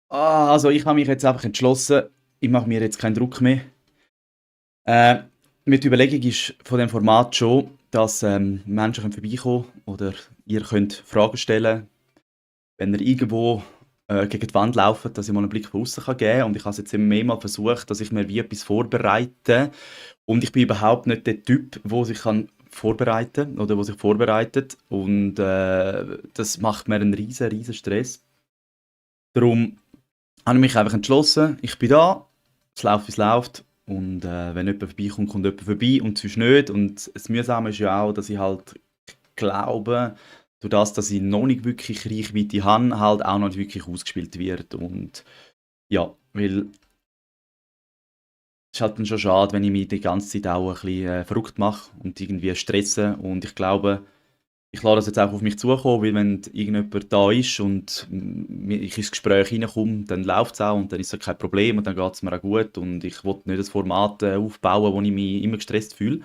Also ich habe mich jetzt einfach entschlossen, ich mache mir jetzt keinen Druck mehr. Äh, Mit der Überlegung ist von dem Format schon, dass Menschen können vorbeikommen oder ihr könnt Fragen stellen, wenn ihr irgendwo gegen die Wand lauft, dass ich mal einen Blick von außen geben kann. Und ich habe es jetzt immer mehrmals versucht, dass ich mir wie etwas vorbereite. Und ich bin überhaupt nicht der Typ, der sich kann vorbereiten oder wo sich vorbereitet. Und das macht mir einen riesen Stress. Darum habe ich mich einfach entschlossen, ich bin da, es läuft, wie es läuft. Und wenn jemand vorbeikommt, kommt jemand vorbei und sonst nicht. Und das Mühsame ist ja auch, dass ich halt glaube, durch das, dass ich noch nicht wirklich Reichweite habe, halt auch noch nicht wirklich ausgespielt wird. Und ja, weil es ist halt dann schon schade, wenn ich mich die ganze Zeit auch ein bisschen verrückt mache und irgendwie stresse. Und ich glaube, ich lasse das jetzt auch auf mich zukommen, weil wenn irgendjemand da ist und ich ins Gespräch reinkomme, dann läuft es auch und dann ist es kein Problem und dann geht es mir auch gut und ich will nicht ein Format aufbauen, wo ich mich immer gestresst fühle.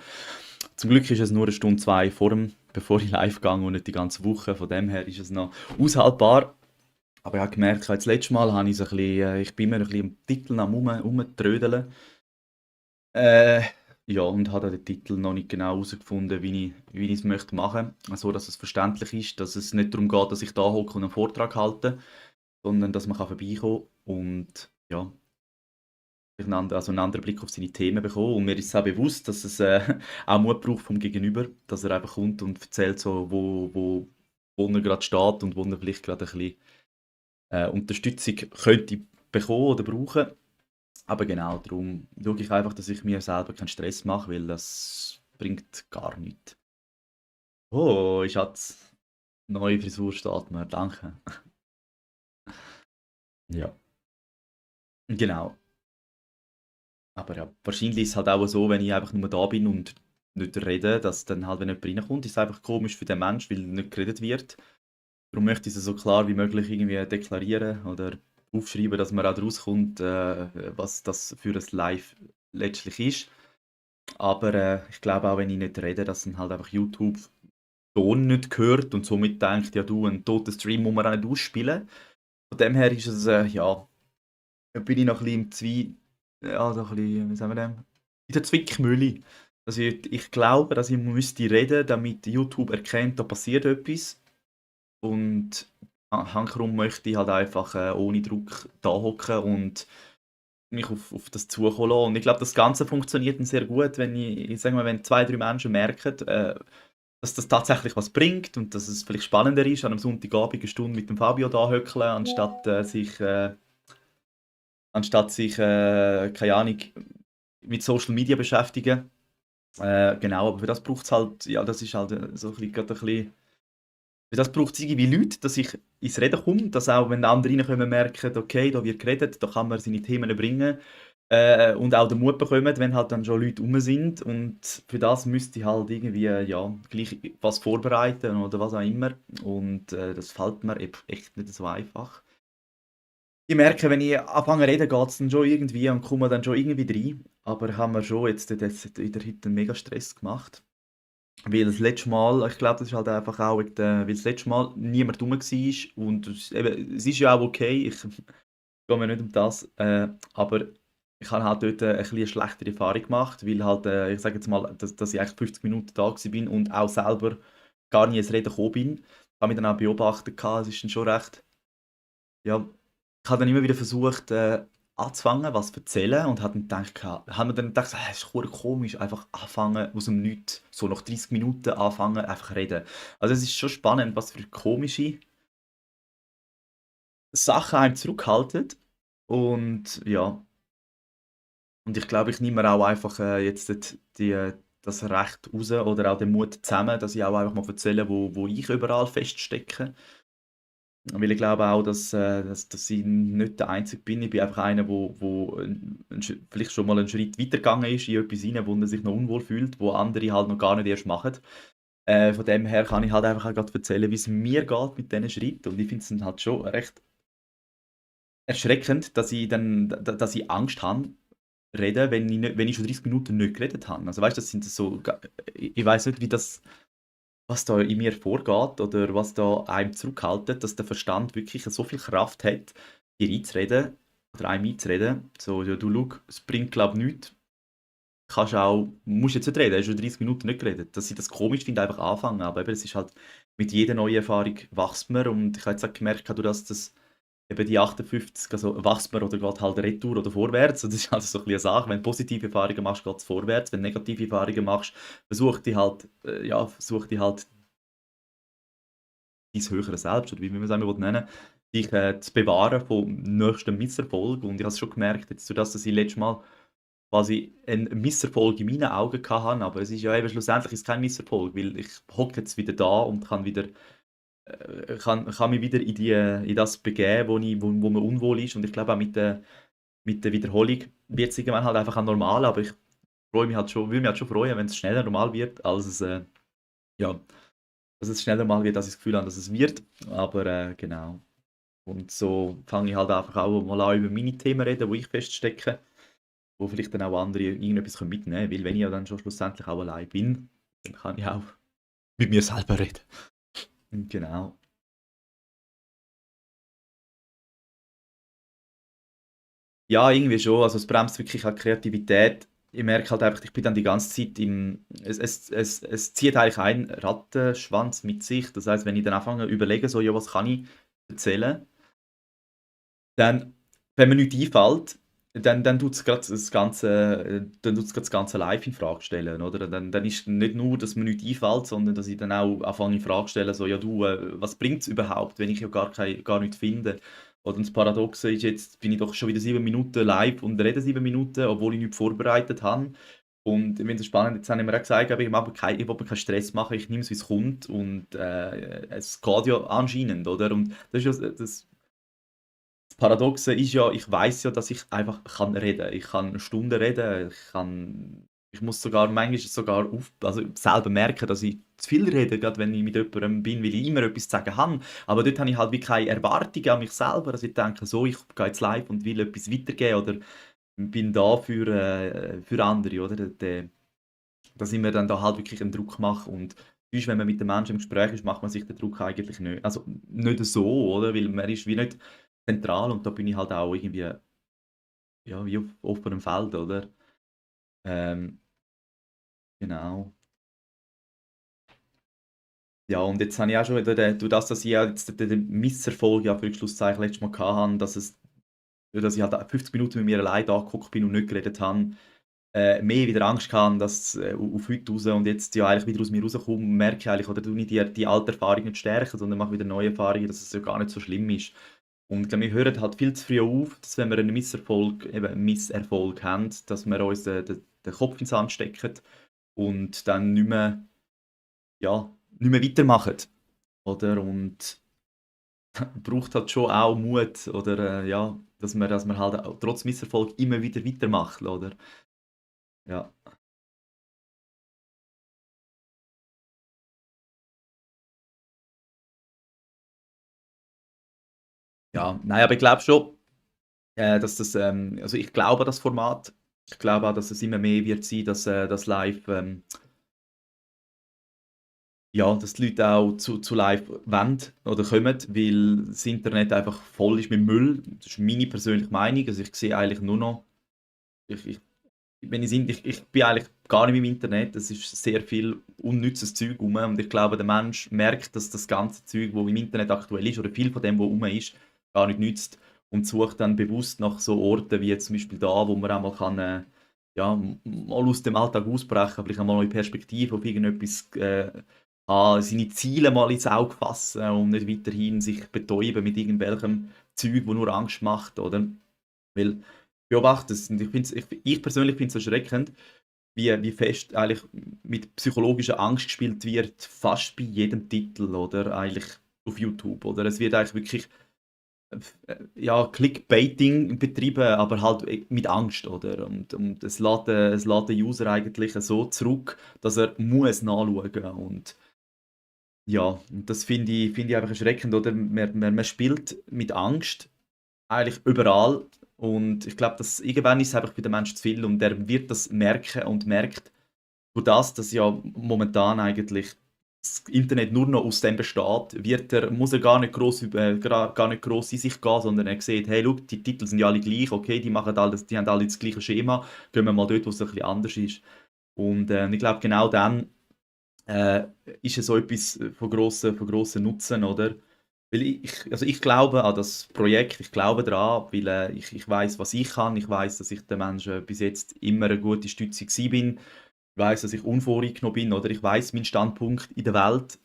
Zum Glück ist es nur eine Stunde, zwei bevor ich live gehe und nicht die ganze Woche. Von dem her ist es noch aushaltbar. Aber ich habe gemerkt, das letzte Mal habe ich so ein bisschen, ich bin immer ein bisschen am Titel am Rumtrödeln. Äh, ja, und habe den Titel noch nicht genau herausgefunden, wie ich es möchte machen. So, dass es verständlich ist, dass es nicht darum geht, dass ich da hocke und einen Vortrag halte, sondern dass man vorbeikommen kann und ja, einen anderen Blick auf seine Themen bekommen. Und mir ist auch bewusst, dass es auch Mut braucht vom Gegenüber, dass er einfach kommt und erzählt, so, wo er gerade steht und wo er vielleicht gerade ein bisschen Unterstützung könnte bekommen oder brauchen. Aber genau, darum schaue ich einfach, dass ich mir selber keinen Stress mache, weil das bringt gar nichts. Oh, ich hatte neue Frisur steht mir, danke. Ja, genau. Aber ja, wahrscheinlich ist es halt auch so, wenn ich einfach nur da bin und nicht rede, dass dann halt, wenn jemand reinkommt, ist es einfach komisch für den Mensch, weil nicht geredet wird. Darum möchte ich es so klar wie möglich irgendwie deklarieren oder aufschreiben, dass man auch rauskommt, was das für ein Live letztlich ist. Aber ich glaube auch, wenn ich nicht rede, dass dann halt einfach YouTube Ton nicht hört und somit denkt, ja du, einen toten Stream muss man auch nicht ausspielen. Von dem her ist es, ja, da bin ich noch ein bisschen im ja, so ein bisschen, wie sagen wir dem, in der Zwickmühle. Also ich glaube, dass ich müsste reden, damit YouTube erkennt, da passiert etwas. Und hankerum möchte ich halt einfach ohne Druck da hocken und mich auf das zukommen lassen. Und ich glaube, das Ganze funktioniert dann sehr gut, wenn ich sage mal, wenn zwei, drei Menschen merken, dass das tatsächlich was bringt und dass es vielleicht spannender ist, an einem Sonntagabend eine Stunde mit dem Fabio da hückeln, anstatt sich, keine Ahnung, mit Social Media beschäftigen. Genau, aber für das braucht es halt, ja, das ist halt so ein bisschen, gerade ein bisschen, für das braucht es irgendwie Leute, dass ich ins Reden komme, dass auch, wenn andere reinkommen, merken, okay, da wird geredet, da kann man seine Themen bringen. Und auch den Mut bekommen, wenn halt dann schon Leute rum sind. Und für das müsste ich halt irgendwie, ja, gleich was vorbereiten oder was auch immer. Und das fällt mir echt nicht so einfach. Ich merke, wenn ich anfange zu reden, geht es dann schon irgendwie und komme dann schon irgendwie rein. Aber haben wir schon jetzt in der Hütte einen mega Stress gemacht. Weil das letzte Mal, ich glaube, das ist halt einfach auch, weil das letzte Mal niemand rum war. Und es ist ja auch okay, ich gehe mir nicht um das. Aber ich habe halt dort ein bisschen eine schlechtere Erfahrung gemacht, weil halt, ich sage jetzt mal, dass ich eigentlich 50 Minuten da bin und auch selber gar nicht ins Reden gekommen bin. Ich habe mich dann auch beobachtet, es ist dann schon recht, ja, ich habe dann immer wieder versucht, anzufangen, was zu erzählen und habe mir dann gedacht, es ist verdammt komisch, einfach anfangen aus dem Nichts, so nach 30 Minuten anfangen, einfach reden. Also es ist schon spannend, was für komische Sachen einem zurückhalten und ja, und ich glaube, ich nehme mir auch einfach jetzt das Recht raus oder auch den Mut zusammen, dass ich auch einfach mal erzähle, wo ich überall feststecke. Weil ich glaube auch, dass ich nicht der Einzige bin. Ich bin einfach einer, wo vielleicht schon mal einen Schritt weitergegangen ist in etwas rein, wo er sich noch unwohl fühlt, wo andere halt noch gar nicht erst machen. Von dem her kann ich halt einfach auch grad erzählen, wie es mir geht mit diesen Schritten. Und ich finde es dann halt schon recht erschreckend, dass ich Angst habe, reden, wenn ich schon 30 Minuten nicht geredet habe. Also weißt, das sind so, ich weiß nicht, was da in mir vorgeht oder was da einem zurückhaltet, dass der Verstand wirklich so viel Kraft hat, dir einzureden oder einem einzureden, so, ja, du schau, es bringt glaube ich nichts, kannst auch, musst jetzt nicht reden, hast schon 30 Minuten nicht geredet. Dass ich das komisch finde, einfach anfangen, aber eben, es ist halt, mit jeder neuen Erfahrung wächst man und ich habe jetzt auch gemerkt, dass das eben die 58, also wächst man oder geht halt retour oder vorwärts. Und das ist also so ein bisschen eine Sache. Wenn du positive Erfahrungen machst, geht es vorwärts. Wenn du negative Erfahrungen machst, versuch die halt dein höhere Selbst, oder wie man es auch nennen will, dich zu bewahren vom nächsten Misserfolg. Und ich habe es schon gemerkt, jetzt, durch das, dass ich letztes Mal quasi einen Misserfolg in meinen Augen hatte, aber es ist ja eben schlussendlich ist es kein Misserfolg, weil ich hocke jetzt wieder da und kann wieder kann mich wieder in das begeben, wo man unwohl ist. Und ich glaube auch mit der Wiederholung wird es irgendwann halt einfach auch normal, aber ich freue mich halt schon, würde mich halt schon freuen, wenn es schneller normal wird, als es, ja, dass es schneller normal wird, als ich das Gefühl habe, dass es wird. Aber genau. Und so fange ich halt einfach auch mal an, über meine Themen reden, wo ich feststecke, wo vielleicht dann auch andere irgendetwas mitnehmen können. Weil wenn ich ja dann schon schlussendlich auch allein bin, dann kann ich auch mit mir selber reden. Genau. Ja, irgendwie schon. Also es bremst wirklich halt Kreativität. Ich merke halt einfach, ich bin dann die ganze Zeit es zieht eigentlich einen Rattenschwanz mit sich. Das heißt, wenn ich dann anfange zu überlegen, so, ja, was kann ich erzählen, dann, wenn mir nichts einfällt, dann tut es gerade das ganze Live in Frage stellen, oder? Dann ist nicht nur, dass mir nichts einfällt, sondern dass ich dann auch anfange in Frage zu stellen, so, ja du, was bringt es überhaupt, wenn ich ja gar nichts finde? Oder das Paradoxe ist, jetzt bin ich doch schon wieder 7 Minuten live und rede 7 Minuten, obwohl ich nichts vorbereitet habe. Und ich finde es spannend, jetzt habe ich mir auch gesagt, aber ich will mir keinen Stress machen, ich nehme es, wie es kommt. Und es geht ja anscheinend, oder? Und das ist ja das Paradoxe ist ja, ich weiß ja, dass ich einfach kann reden. Ich kann Stunden reden, ich muss sogar manchmal also selber merken, dass ich zu viel rede, gerade wenn ich mit jemandem bin, weil ich immer etwas zu sagen habe. Aber dort habe ich halt wie keine Erwartungen an mich selber, dass ich denke, so, ich gehe jetzt live und will etwas weitergeben oder bin da für andere, oder? Dass ich mir dann da halt wirklich einen Druck mache und sonst, wenn man mit den Menschen im Gespräch ist, macht man sich den Druck eigentlich nicht. Also nicht so, oder? Weil man ist wie nicht zentral und da bin ich halt auch irgendwie, ja, wie auf offenem Feld, oder? Ähm, genau. Ja, und jetzt habe ich auch schon wieder, durch das, dass ich ja jetzt den Misserfolg ja für Schlusszeichen letztes Mal hatte, dass ich halt 50 Minuten mit mir allein da geguckt bin und nicht geredet habe, mehr wieder Angst gehabt, dass auf heute raus und jetzt ja eigentlich wieder aus mir rauskomme, merke ich eigentlich, oder tue ich die alte Erfahrung nicht stärken, sondern mache wieder neue Erfahrungen, dass es ja gar nicht so schlimm ist. Und ich glaube, wir hören halt viel zu früh auf, dass wenn wir einen Misserfolg haben, dass wir uns den Kopf ins Sand stecken und dann nicht mehr weitermachen. Oder? Und braucht halt schon auch Mut, oder ja, dass man halt auch trotz Misserfolg immer wieder weitermacht, oder? Ja. Ja, nein, aber ich glaube schon, also ich glaube an das Format. Ich glaube auch, dass es immer mehr wird sein, dass das Live, ja, dass die Leute auch zu Live wollen oder kommen, weil das Internet einfach voll ist mit Müll. Das ist meine persönliche Meinung. Also ich sehe eigentlich nur noch, ich, ich, ich bin eigentlich gar nicht im Internet. Es ist sehr viel unnützes Zeug rum und ich glaube, der Mensch merkt, dass das ganze Zeug, wo im Internet aktuell ist oder viel von dem, was rum ist, gar nicht nützt und sucht dann bewusst nach so Orten wie jetzt zum Beispiel da, wo man auch mal kann, ja, mal aus dem Alltag ausbrechen, vielleicht einmal neue Perspektive auf irgendetwas seine Ziele mal ins Auge fassen und nicht weiterhin sich betäuben mit irgendwelchem Zeug, wo nur Angst macht, oder? Weil ich beobachte es und ich persönlich finde es erschreckend, wie fest eigentlich mit psychologischer Angst gespielt wird, fast bei jedem Titel, oder? Eigentlich auf YouTube, oder? Es wird eigentlich wirklich ja, Clickbaiting betrieben, aber halt mit Angst, oder? Und es lädt den User eigentlich so zurück, dass er muss nachschauen und ja, und das finde ich einfach erschreckend, oder? Man spielt mit Angst eigentlich überall und ich glaube, dass irgendwann ist es einfach für den Menschen zu viel und der wird das merken und merkt durch das, dass ja momentan eigentlich das Internet nur noch aus dem besteht, muss er gar nicht gross, gar nicht gross in sich gehen, sondern er sieht, hey, schau, die Titel sind ja alle gleich, okay, die haben alle das gleiche Schema, gehen wir mal dort, wo es ein bisschen anders ist. Und ich glaube, genau dann äh, ist es so etwas von grossen Nutzen, oder? Weil also ich glaube an das Projekt, ich glaube daran, weil ich weiß, was ich kann, ich weiß, dass ich den Menschen bis jetzt immer eine gute Stütze gewesen bin, ich weiß, dass ich unvoreingenommen bin, oder ich weiß meinen Standpunkt in der Welt.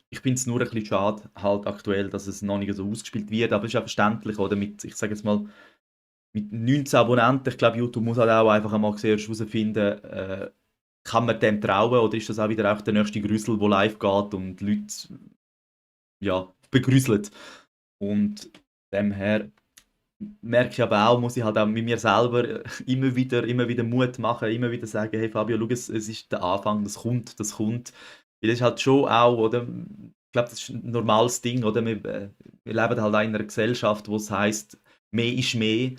Ich finde es nur ein bisschen schade, halt aktuell, dass es noch nicht so ausgespielt wird, aber es ist ja verständlich, oder? Ich sage jetzt mal, mit 19 Abonnenten, ich glaube, YouTube muss halt auch einfach einmal zuerst herausfinden, kann man dem trauen oder ist das auch wieder auch der nächste Grüssel, der live geht und Leute ja, begrüselt. Und dem her merke ich aber auch, muss ich halt auch mit mir selber immer wieder Mut machen, immer wieder sagen, hey Fabio, schau, es ist der Anfang, das kommt, das kommt. Weil das ist halt schon auch, oder? Ich glaube, das ist ein normales Ding, oder? Wir leben halt auch in einer Gesellschaft, wo es heisst, mehr ist mehr,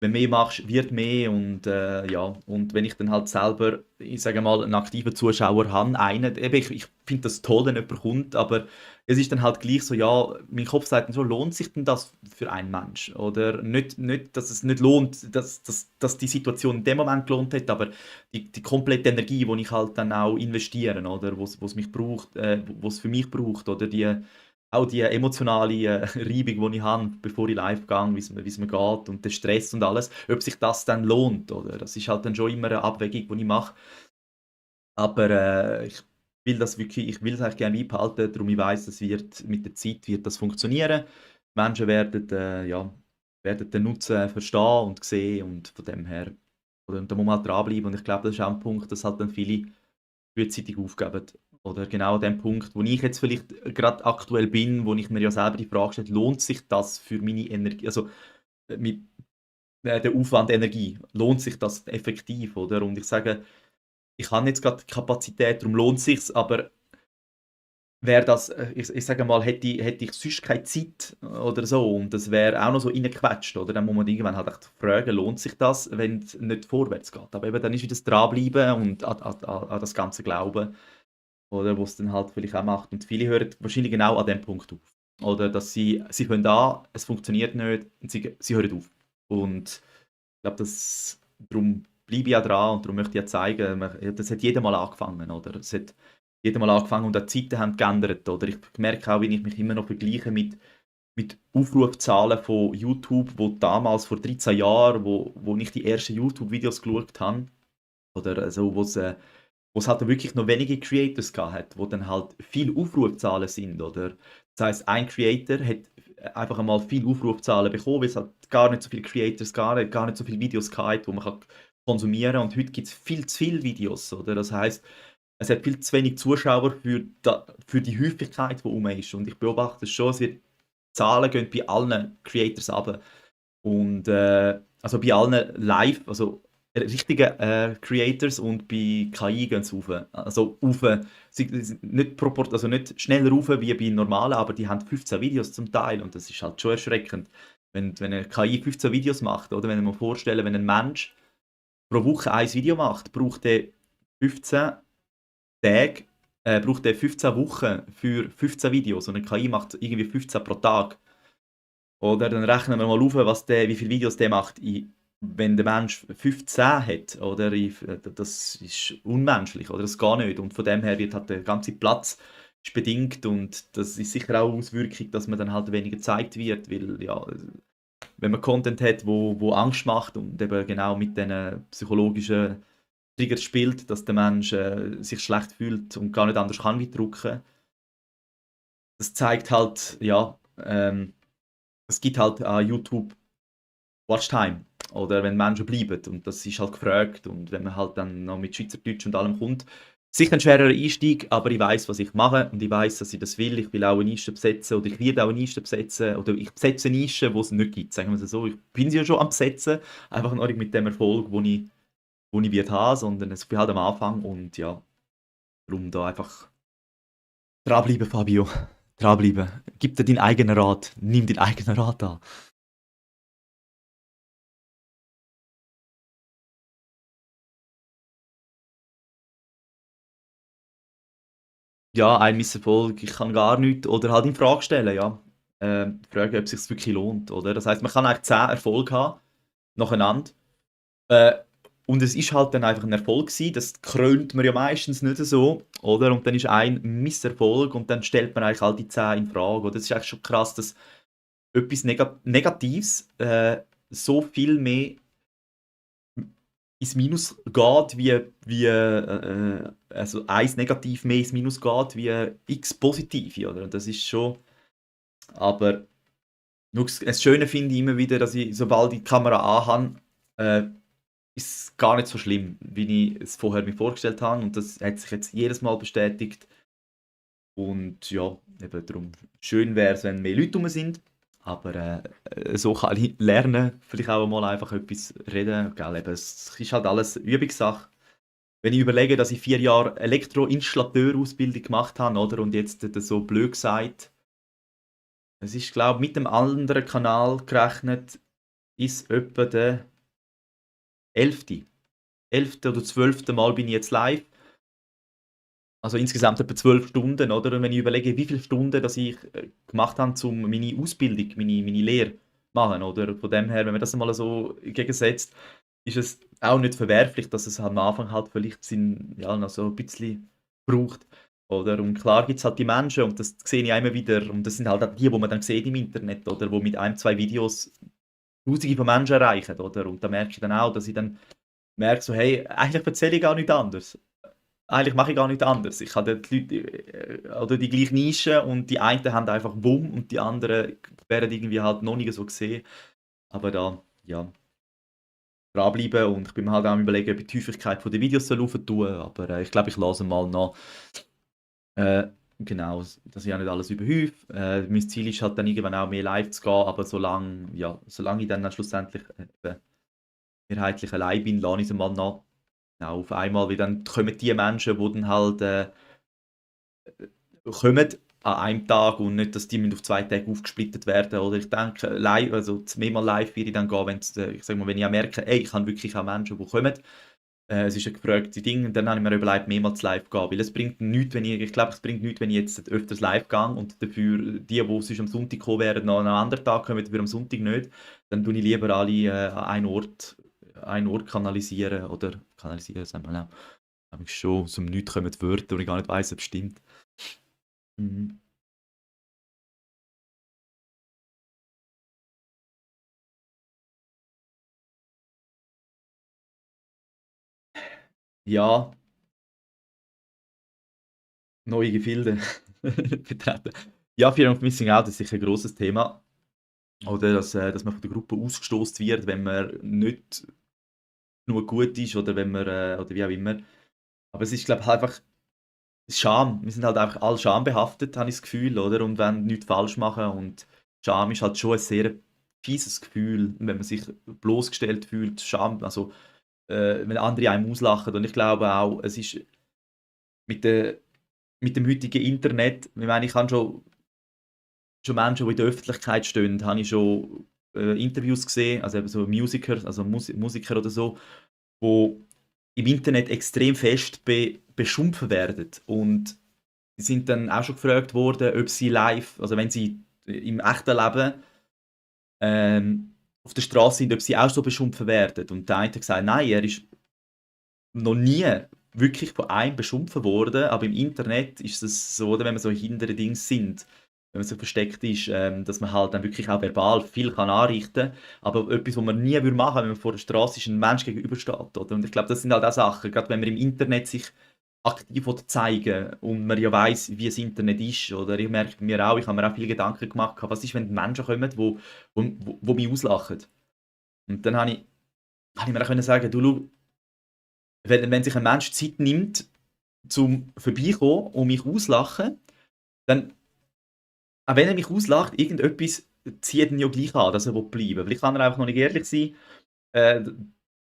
wenn du mehr machst, wird mehr und ja, und wenn ich dann halt selber, ich sage mal, einen aktiven Zuschauer habe, einen, eben, ich finde das toll, wenn jemand kommt, aber es ist dann halt gleich so, ja, mein Kopf sagt dann so, lohnt sich denn das für einen Mensch? Oder nicht dass es nicht lohnt, dass die Situation in dem Moment gelohnt hat, aber die komplette Energie, die ich halt dann auch investiere, oder, wo es mich braucht, wo es für mich braucht, oder auch die emotionale Reibung, die ich habe, bevor ich live gehe, wie es mir geht und der Stress und alles, ob sich das dann lohnt, oder? Das ist halt dann schon immer eine Abwägung, die ich mache. Aber ich will es eigentlich gerne beibehalten, darum ich weiss, mit der Zeit wird das funktionieren. Die Menschen werden den Nutzen verstehen und sehen und von dem her, oder, da muss man halt dranbleiben und ich glaube, das ist auch ein Punkt, dass halt dann viele frühzeitig aufgeben. Oder genau an dem Punkt, wo ich jetzt vielleicht gerade aktuell bin, wo ich mir ja selber die Frage stelle, lohnt sich das für meine Energie, also mit der Aufwand Energie, lohnt sich das effektiv, oder? Und ich sage, ich habe jetzt gerade die Kapazität, darum lohnt es sich, aber wäre das, ich sage mal, hätte ich sonst keine Zeit oder so und das wäre auch noch so reingequetscht, oder? Dann muss man irgendwann halt echt fragen, lohnt sich das, wenn es nicht vorwärts geht. Aber eben dann ist wieder das Dranbleiben und an das ganze Glauben, oder wo es dann halt vielleicht auch macht. Und viele hören wahrscheinlich genau an dem Punkt auf. Oder dass sie fangen an, es funktioniert nicht und sie hören auf. Und ich glaube, darum bleibe ich ja dran und darum möchte ich ja zeigen, ja, das hat jeder mal angefangen, oder? Es hat jeder mal angefangen und auch die Zeiten haben geändert, oder? Ich merke auch, wie ich mich immer noch vergleiche mit Aufrufzahlen von YouTube, wo damals vor 13 Jahren, wo ich die ersten YouTube-Videos geschaut habe, oder also, wo es halt wirklich noch wenige Creators gehabt hat, wo dann halt viele Aufrufzahlen sind, oder? Das heisst, ein Creator hat einfach einmal viele Aufrufzahlen bekommen, weil es halt gar nicht so viele Creators gar nicht so viele Videos gehabt, die man kann konsumieren kann. Und heute gibt es viel zu viele Videos, oder? Das heisst, es hat viel zu wenig Zuschauer für die Häufigkeit, die rum ist. Und ich beobachte es schon, die Zahlen gehen bei allen Creators runter. Und also bei allen live, also richtigen Creators und bei KI gehen sie rauf. Also rauf. Sie sind nicht, also nicht schneller rauf wie bei normalen, aber die haben 15 Videos zum Teil und das ist halt schon erschreckend. Wenn eine KI 15 Videos macht, oder wenn wir mal vorstellen, wenn ein Mensch pro Woche ein Video macht, braucht er 15 Tage, braucht er 15 Wochen für 15 Videos und eine KI macht irgendwie 15 pro Tag. Oder dann rechnen wir mal auf, wie viele Videos der macht, wenn der Mensch 15 hat. Oder das ist unmenschlich, oder? Das geht nicht. Und von dem her wird halt der ganze Platz ist bedingt und das ist sicher auch eine Auswirkung, dass man dann halt weniger gezeigt wird, weil ja, wenn man Content hat, wo Angst macht und eben genau mit diesen psychologischen Triggers spielt, dass der Mensch sich schlecht fühlt und gar nicht anders kann wie drucken, das zeigt halt, ja, es gibt halt an YouTube Watchtime oder wenn Menschen bleiben und das ist halt gefragt und wenn man halt dann noch mit Schweizerdeutsch und allem kommt. Sicher ein schwerer Einstieg, aber ich weiß, was ich mache und ich weiß, dass ich das will. Ich will auch eine Nische besetzen oder ich werde auch eine Nische besetzen oder ich besetze Nischen, die es nicht gibt, sagen wir es so. Ich bin sie ja schon am besetzen, einfach noch nicht mit dem Erfolg, wo ich wird haben, sondern ich bin halt am Anfang und ja, darum da einfach dranbleiben, Fabio. Dranbleiben. Gib dir deinen eigenen Rat. Nimm deinen eigenen Rat an. Ja, ein Misserfolg, ich kann gar nichts oder halt in Frage stellen, ja. Fragen, ob es sich wirklich lohnt, oder? Das heißt, man kann eigentlich 10 Erfolge haben, nacheinander. Äh, und es ist halt dann einfach ein Erfolg gewesen, das krönt man ja meistens nicht so, oder? Und dann ist ein Misserfolg und dann stellt man eigentlich all die 10 in Frage, oder? Das ist eigentlich schon krass, dass etwas Negatives so viel mehr ins Minus geht, also eins negativ mehr ins Minus geht, wie x positive, oder? Und das ist schon, aber nur das Schöne finde ich immer wieder, dass ich, sobald ich die Kamera anhabe, äh, ist es gar nicht so schlimm, wie ich es vorher mir vorgestellt habe. Und das hat sich jetzt jedes Mal bestätigt. Und ja, eben darum, schön wäre es, wenn mehr Leute rum sind. Aber so kann ich lernen, vielleicht auch mal einfach etwas reden. Gell, eben, es ist halt alles Übungssache. Wenn ich überlege, dass ich 4 Jahre Elektroinstallateur-Ausbildung gemacht habe, oder? Und jetzt das so blöd gesagt, es ist, glaube ich, mit dem anderen Kanal gerechnet, ist etwa der 11. 11. oder 12. Mal bin ich jetzt live. Also insgesamt etwa 12 Stunden, oder? Und wenn ich überlege, wie viele Stunden dass ich gemacht habe, um meine Ausbildung, meine Lehre zu machen, oder? Von dem her, wenn man das mal so gegensetzt, ist es auch nicht verwerflich, dass es am Anfang halt vielleicht ja, noch so ein bisschen braucht. Oder? Und klar gibt es halt die Menschen, und das sehe ich auch immer wieder, und das sind halt auch die man dann sieht im Internet, oder? Wo mit ein, zwei Videos Tausende von Menschen erreichen, oder? Und da merke ich dann auch, dass ich dann merke, so, hey, eigentlich erzähle ich gar nichts anderes. Eigentlich mache ich gar nichts anderes. Ich habe die Leute oder die gleiche Nische und die einen haben einfach Bumm und die anderen werden irgendwie halt noch nicht so gesehen. Aber da, ja, dranbleiben und ich bin mir halt auch am überlegen, ob ich die Häufigkeit der Videos soll tun. Aber ich glaube, ich lasse mal noch. Äh, genau, dass ich auch nicht alles überhäufe. Mein Ziel ist halt dann irgendwann auch mehr live zu gehen, aber solange ich dann schlussendlich mehrheitlich allein bin, lasse ich es mal noch. Genau, auf einmal, weil dann kommen die Menschen, die dann halt kommen an einem Tag und nicht, dass die auf 2 Tage aufgesplittet werden. Oder ich denke, live, also mehrmal live würde ich dann gehen, ich sag mal, wenn ich auch merke, ey, ich habe wirklich auch Menschen, die kommen. Es ist ein gefragtes Ding, und dann habe ich mir überlegt, mehrmals live zu gehen. Weil es bringt nichts, ich glaube, es bringt nichts, wenn ich jetzt öfters live gehe und dafür die sonst am Sonntag kommen wären, noch an einem anderen Tag kommen, dafür am Sonntag nicht. Dann tue ich lieber alle an einen Ort kanalisieren. Oder kanalisieren, sagen wir auch. Aber schon zum Nichts kommen die Wörter, und ich gar nicht weiss, ob es stimmt. Mhm. Ja, neue Gefilde betreten. Ja, Fear of Missing Out ist sicher ein grosses Thema. Oder dass man von der Gruppe ausgestoßen wird, wenn man nicht nur gut ist oder wenn man, oder wie auch immer. Aber es ist, glaube ich, halt einfach Scham. Wir sind halt einfach alle schambehaftet, habe ich das Gefühl, oder? Und wollen nichts falsch machen. Und Scham ist halt schon ein sehr fieses Gefühl, wenn man sich bloßgestellt fühlt. Scham, also wenn andere einem auslachen. Und ich glaube auch, es ist mit, der, mit dem heutigen Internet, ich meine, ich habe schon Menschen, die in der Öffentlichkeit stehen, habe ich schon Interviews gesehen, also eben so Musiker, also Musiker oder so, wo im Internet extrem fest beschimpft werden. Und sie sind dann auch schon gefragt worden, ob sie live, also wenn sie im echten Leben auf der Straße sind, ob sie auch so beschimpft werden. Und der eine hat gesagt, nein, er ist noch nie wirklich von einem beschimpft worden, aber im Internet ist es so, oder wenn man so hinter den Dings sind, wenn man so versteckt ist, dass man halt dann wirklich auch verbal viel kann anrichten kann, aber etwas, was man nie machen würde, wenn man vor der Straße ist, ein Mensch gegenübersteht, oder? Und ich glaube, das sind halt auch Sachen, gerade wenn man im Internet sich aktiv zeigen und man ja weiss, wie das Internet ist, oder? Ich merke bei mir auch, ich habe mir auch viele Gedanken gemacht, was ist, wenn die Menschen kommen, wo mich auslachen. Und dann habe ich mir auch können sagen, du, schau, wenn sich ein Mensch Zeit nimmt, zum Vorbeikommen und mich auslachen, dann, auch wenn er mich auslacht, irgendetwas zieht ihn ja gleich an, dass er bleiben will. Vielleicht kann er einfach noch nicht ehrlich sein, äh,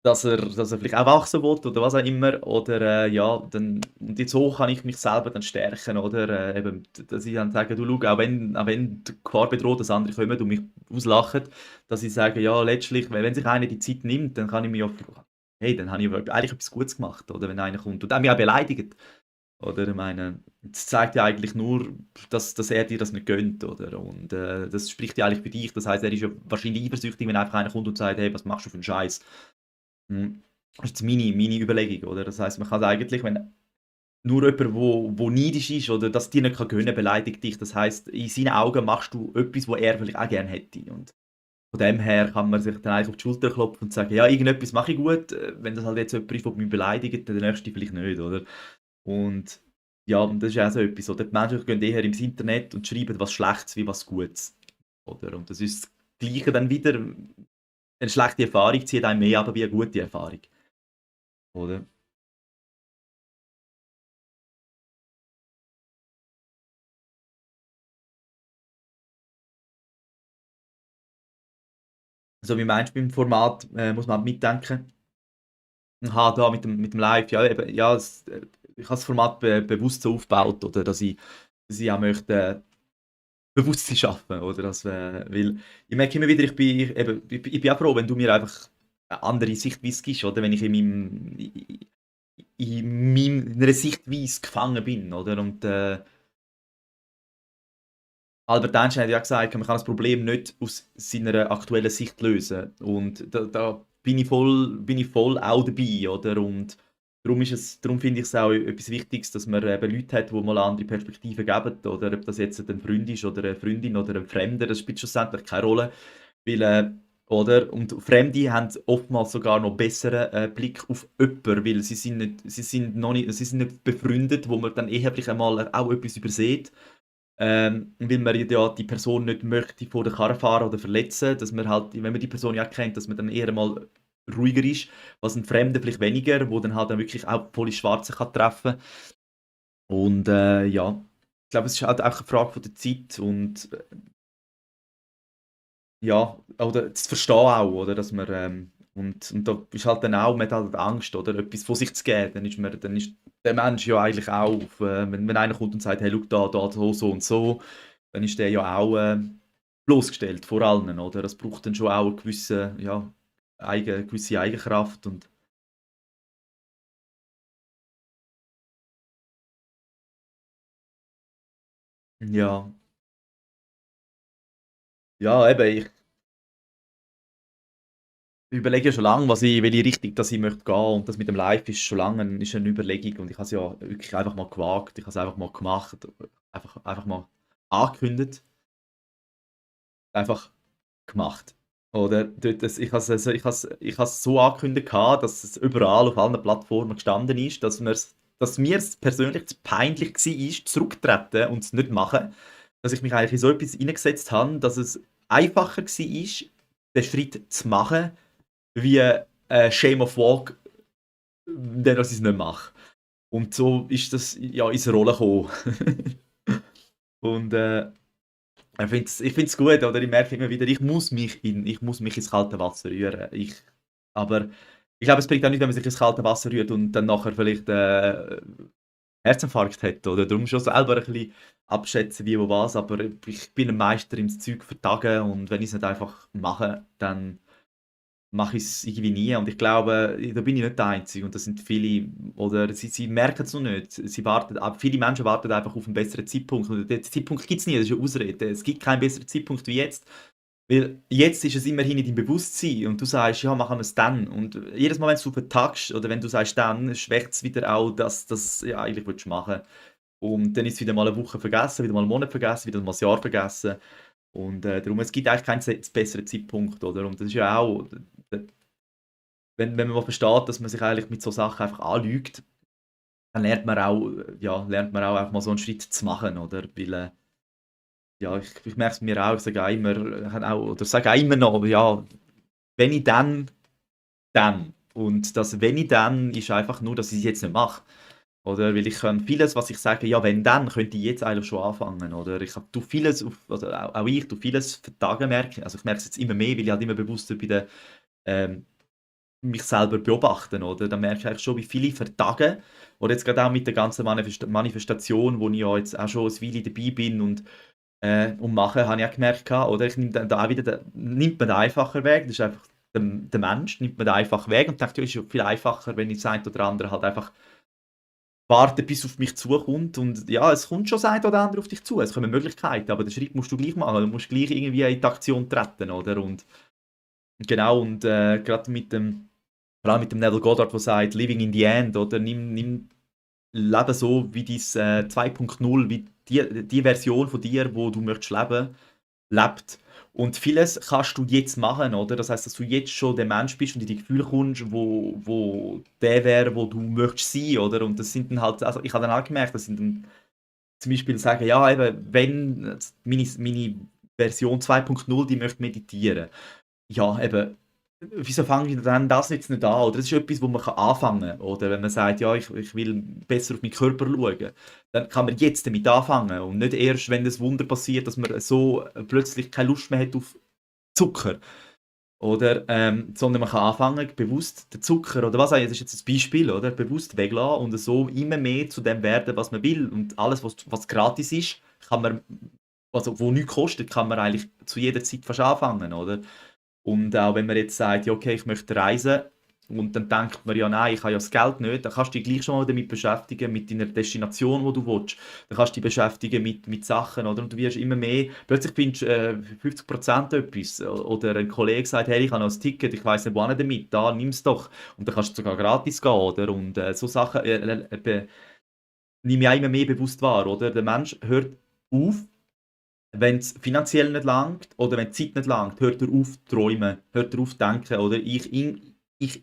dass er vielleicht auch wachsen will oder was auch immer. Oder ja, und jetzt so kann ich mich selber dann stärken. Oder eben, dass ich dann sage, du schau, auch wenn die Gefahr bedroht, dass andere kommen und mich auslachen, dass ich sage, ja, letztlich, wenn sich einer die Zeit nimmt, dann kann ich mich auch, hey, dann habe ich eigentlich etwas Gutes gemacht. Oder wenn einer kommt und der mich auch beleidigt. Oder ich meine, das zeigt ja eigentlich nur, dass er dir das nicht gönnt, oder? Und das spricht ja eigentlich für dich. Das heißt, er ist ja wahrscheinlich eifersüchtig, wenn einfach einer kommt und sagt, hey, was machst du für einen Scheiß? Das ist jetzt meine Überlegung, oder? Das heißt, man kann eigentlich, wenn nur jemand, wo neidisch ist oder das dir nicht kann gönnen, beleidigt dich. Das heißt, in seinen Augen machst du etwas, was er vielleicht auch gerne hätte. Und von dem her kann man sich dann eigentlich auf die Schulter klopfen und sagen, ja, irgendetwas mache ich gut. Wenn das halt jetzt jemand ist, der mich beleidigt, dann der nächste vielleicht nicht, oder? Und ja, und das ist auch so etwas, oder? Die Menschen gehen eher ins Internet und schreiben was Schlechtes wie was Gutes, oder? Und das ist das Gleiche dann wieder, eine schlechte Erfahrung zieht einem mehr ab wie eine gute Erfahrung, oder? Also wie meinst du beim Format, muss man mitdenken? Aha, da mit dem Live, ja, eben, ja, ich habe das Format bewusst so aufgebaut, oder, dass ich auch möchte Bewusstsein schaffen, oder, weil ich merke immer wieder, ich bin auch froh, wenn du mir einfach eine andere Sichtweise gibst, oder, wenn ich in meiner Sichtweise gefangen bin, oder, und Albert Einstein hat ja gesagt, man kann das Problem nicht aus seiner aktuellen Sicht lösen. Und da bin ich voll auch dabei, oder? Und darum finde ich es auch etwas Wichtiges, dass man eben Leute hat, die mal eine andere Perspektive geben, oder ob das jetzt ein Freund ist oder eine Freundin oder ein Fremder, das spielt schlussendlich keine Rolle, weil, oder? Und Fremde haben oftmals sogar noch besseren Blick auf jemanden, weil sie sind nicht befreundet, wo man dann eher vielleicht einmal auch etwas übersieht. Weil man ja die Person nicht möchte vor der Karre fahren oder verletzen, dass man halt, wenn man die Person ja kennt, dass man dann eher mal ruhiger ist, was ein Fremder vielleicht weniger, wo dann halt dann wirklich auch voll ins Schwarze kann treffen. Und ja, ich glaube, es ist halt auch eine Frage von der Zeit und ja, oder zu verstehen auch, oder, dass man und da ist halt dann auch, man hat halt Angst, oder, etwas von sich zu geben, dann ist der Mensch ja eigentlich auch auf, wenn einer kommt und sagt: «Hey, schau da, so und so», dann ist der ja auch, bloßgestellt vor allen, oder? Das braucht dann schon auch eine gewisse Eigenkraft und ja. Ja, eben, ich überlege ja schon lange, welche Richtung das ich möchte gehen, und das mit dem Live ist schon lange ist eine Überlegung, und ich habe es ja wirklich einfach mal gewagt. Ich habe es einfach mal gemacht, einfach mal angekündigt, einfach gemacht. Oder ich habe es so angekündigt gehabt, dass es überall auf allen Plattformen gestanden ist, dass mir's persönlich zu peinlich war, zurückzutreten und es nicht machen. Dass ich mich eigentlich in so etwas hineingesetzt habe, dass es einfacher war, den Schritt zu machen, wie Shame of Walk, dann, dass ich es nicht mache. Und so ist das ja ins Rollen gekommen. Und ich find's gut, oder? Ich merke immer wieder, ich muss mich ins kalte Wasser rühren. Aber ich glaube, es bringt auch nicht, wenn man sich ins kalte Wasser rührt und dann nachher vielleicht Herzinfarkt hat, oder? Darum schon selber ein bisschen abschätzen, wie, wo, was. Aber ich bin ein Meister im Zeug vertagen, und wenn ich es nicht einfach mache, dann mache ich es irgendwie nie, und ich glaube, da bin ich nicht der Einzige, und das sind viele, oder sie merken es noch nicht. Viele Menschen warten einfach auf einen besseren Zeitpunkt, und den Zeitpunkt gibt es nie, das ist eine Ausrede. Es gibt keinen besseren Zeitpunkt wie jetzt, weil jetzt ist es immerhin in deinem Bewusstsein und du sagst, ja, machen wir es dann. Und jedes Mal, wenn du vertagst oder wenn du sagst dann, schwächt es wieder auch, dass das ja eigentlich willst du machen. Und dann ist es wieder mal eine Woche vergessen, wieder mal einen Monat vergessen, wieder mal ein Jahr vergessen. Und darum, es gibt eigentlich keinen besseren Zeitpunkt, oder? Und das ist ja auch, wenn man mal versteht, dass man sich eigentlich mit so Sachen einfach anlügt, dann lernt man auch einfach mal so einen Schritt zu machen, oder? Weil, ja, ich merke es mir auch, ich sage auch immer, oder sage auch immer noch, ja, wenn ich dann. Und das wenn ich dann ist einfach nur, dass ich es jetzt nicht mache. Oder? Weil ich kann vieles, was ich sage, ja, wenn dann, könnte ich jetzt eigentlich schon anfangen. Oder tu vieles, auch ich, tu vieles vertagen merken. Also ich merke es jetzt immer mehr, weil ich halt immer bewusster bei der, ähm, mich selber beobachten, oder? Dann merke ich eigentlich schon, wie viele vertagen. Oder jetzt gerade auch mit der ganzen Manifestation, wo ich ja jetzt auch schon ein Weile dabei bin und mache, habe ich auch gemerkt, oder? Ich nehme dann da auch wieder nimmt man den einfachen Weg, das ist einfach der Mensch, nimmt man den einfachen Weg und denkt, ja, ist ja viel einfacher, wenn ich das eine oder andere halt einfach warte, bis auf mich zukommt und ja, es kommt schon das eine oder andere auf dich zu, es kommen Möglichkeiten, aber den Schritt musst du gleich machen, du musst gleich irgendwie in die Aktion treten, oder? Und genau, und gerade vor allem mit dem Neville Goddard, der sagt, living in the end, oder nimm Leben so, wie dein 2.0, wie die Version von dir, wo du möchtest leben, lebt. Und vieles kannst du jetzt machen, oder? Das heißt, dass du jetzt schon der Mensch bist und in die Gefühle kommst, wo der wäre, wo du möchtest sein, oder? Und das sind dann halt, also ich habe dann auch gemerkt, das sind dann zum Beispiel sagen, ja, eben, wenn meine Version 2.0, die möchte meditieren. Ja, eben, wieso fange ich dann das jetzt nicht an? Oder das ist etwas, wo man anfangen kann. Oder wenn man sagt, ja, ich will besser auf meinen Körper schauen, dann kann man jetzt damit anfangen. Und nicht erst, wenn das Wunder passiert, dass man so plötzlich keine Lust mehr hat auf Zucker. Oder, sondern man kann anfangen, bewusst den Zucker oder was auch immer, das ist jetzt ein Beispiel, oder? Bewusst weglassen und so immer mehr zu dem werden, was man will. Und alles, was gratis ist, kann man, also wo nichts kostet, kann man eigentlich zu jeder Zeit fast anfangen, oder? Und auch wenn man jetzt sagt, ja, okay, ich möchte reisen, und dann denkt man, ja, nein, ich habe ja das Geld nicht, dann kannst du dich gleich schon mal damit beschäftigen, mit deiner Destination, wo du willst. Dann kannst du dich beschäftigen mit Sachen, oder? Und du wirst immer mehr, plötzlich findest du 50% etwas. Oder ein Kollege sagt, hey, ich habe noch ein Ticket, ich weiss nicht, wohin damit, da, nimm es doch. Und dann kannst du sogar gratis gehen, oder? Und so Sachen nehme ich auch immer mehr bewusst wahr, oder? Der Mensch hört auf, wenn es finanziell nicht langt oder wenn die Zeit nicht langt, hört er auf zu träumen, hört er auf zu denken, oder ich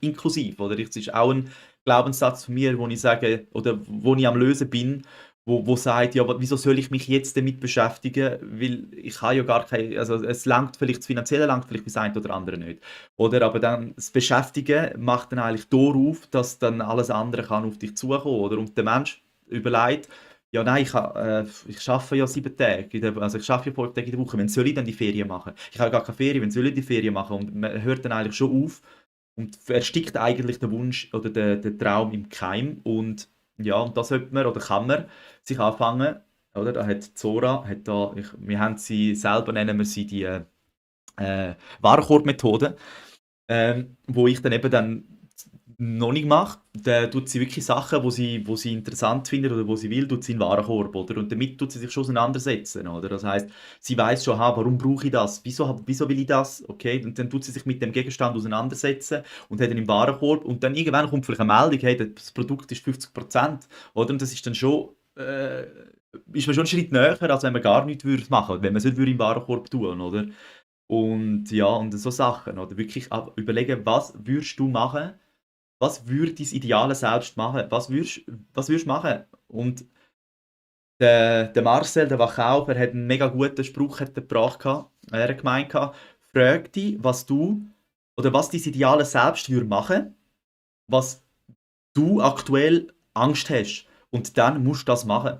inklusiv, oder? Das ist auch ein Glaubenssatz von mir, wo ich sage, oder wo ich am Lösen bin, wo sagt, ja, aber wieso soll ich mich jetzt damit beschäftigen, weil ich habe ja gar keine, also es langt vielleicht, das Finanzielle langt vielleicht bis ein oder andere nicht, oder? Aber dann das Beschäftigen macht dann eigentlich auf, dass dann alles andere kann auf dich zukommen, oder? Und der Mensch überlegt, ja, nein, ich arbeite ja 7 Tage, also ich arbeite ja 5 Tage in der Woche. Wann soll ich denn die Ferien machen? Ich habe gar keine Ferien, wann soll ich die Ferien machen? Und man hört dann eigentlich schon auf und erstickt eigentlich den Wunsch oder den Traum im Keim. Und ja, und das sollte man oder kann man sich anfangen, oder? Da hat Zora, wir haben sie selber, nennen wir sie die Warenkorbmethode, wo ich dann eben dann noch nicht mache. Dann tut sie wirklich Sachen, wo sie interessant findet oder wo sie will, tut sie in den Warenkorb, oder? Und damit tut sie sich schon auseinandersetzen, oder? Das heißt, sie weiß schon, warum brauche ich das? Wieso will ich das? Okay, und dann tut sie sich mit dem Gegenstand auseinandersetzen und hat ihn im Warenkorb und dann irgendwann kommt vielleicht eine Meldung, hey, das Produkt ist 50%, oder? Und das ist dann schon, ist man schon einen Schritt näher, als wenn man gar nichts würde machen, wenn man es nicht würde im Warenkorb tun, oder? Und ja, und so Sachen, oder? Wirklich überlegen, was würdest du machen, was würde dein ideale Selbst machen? Was würdest du machen? Und der Marcel, der Wachauer, hat einen mega guten Spruch hat er gebracht. Er hat gemeint, frag dich, was du oder was dein ideale Selbst würde machen, was du aktuell Angst hast. Und dann musst du das machen.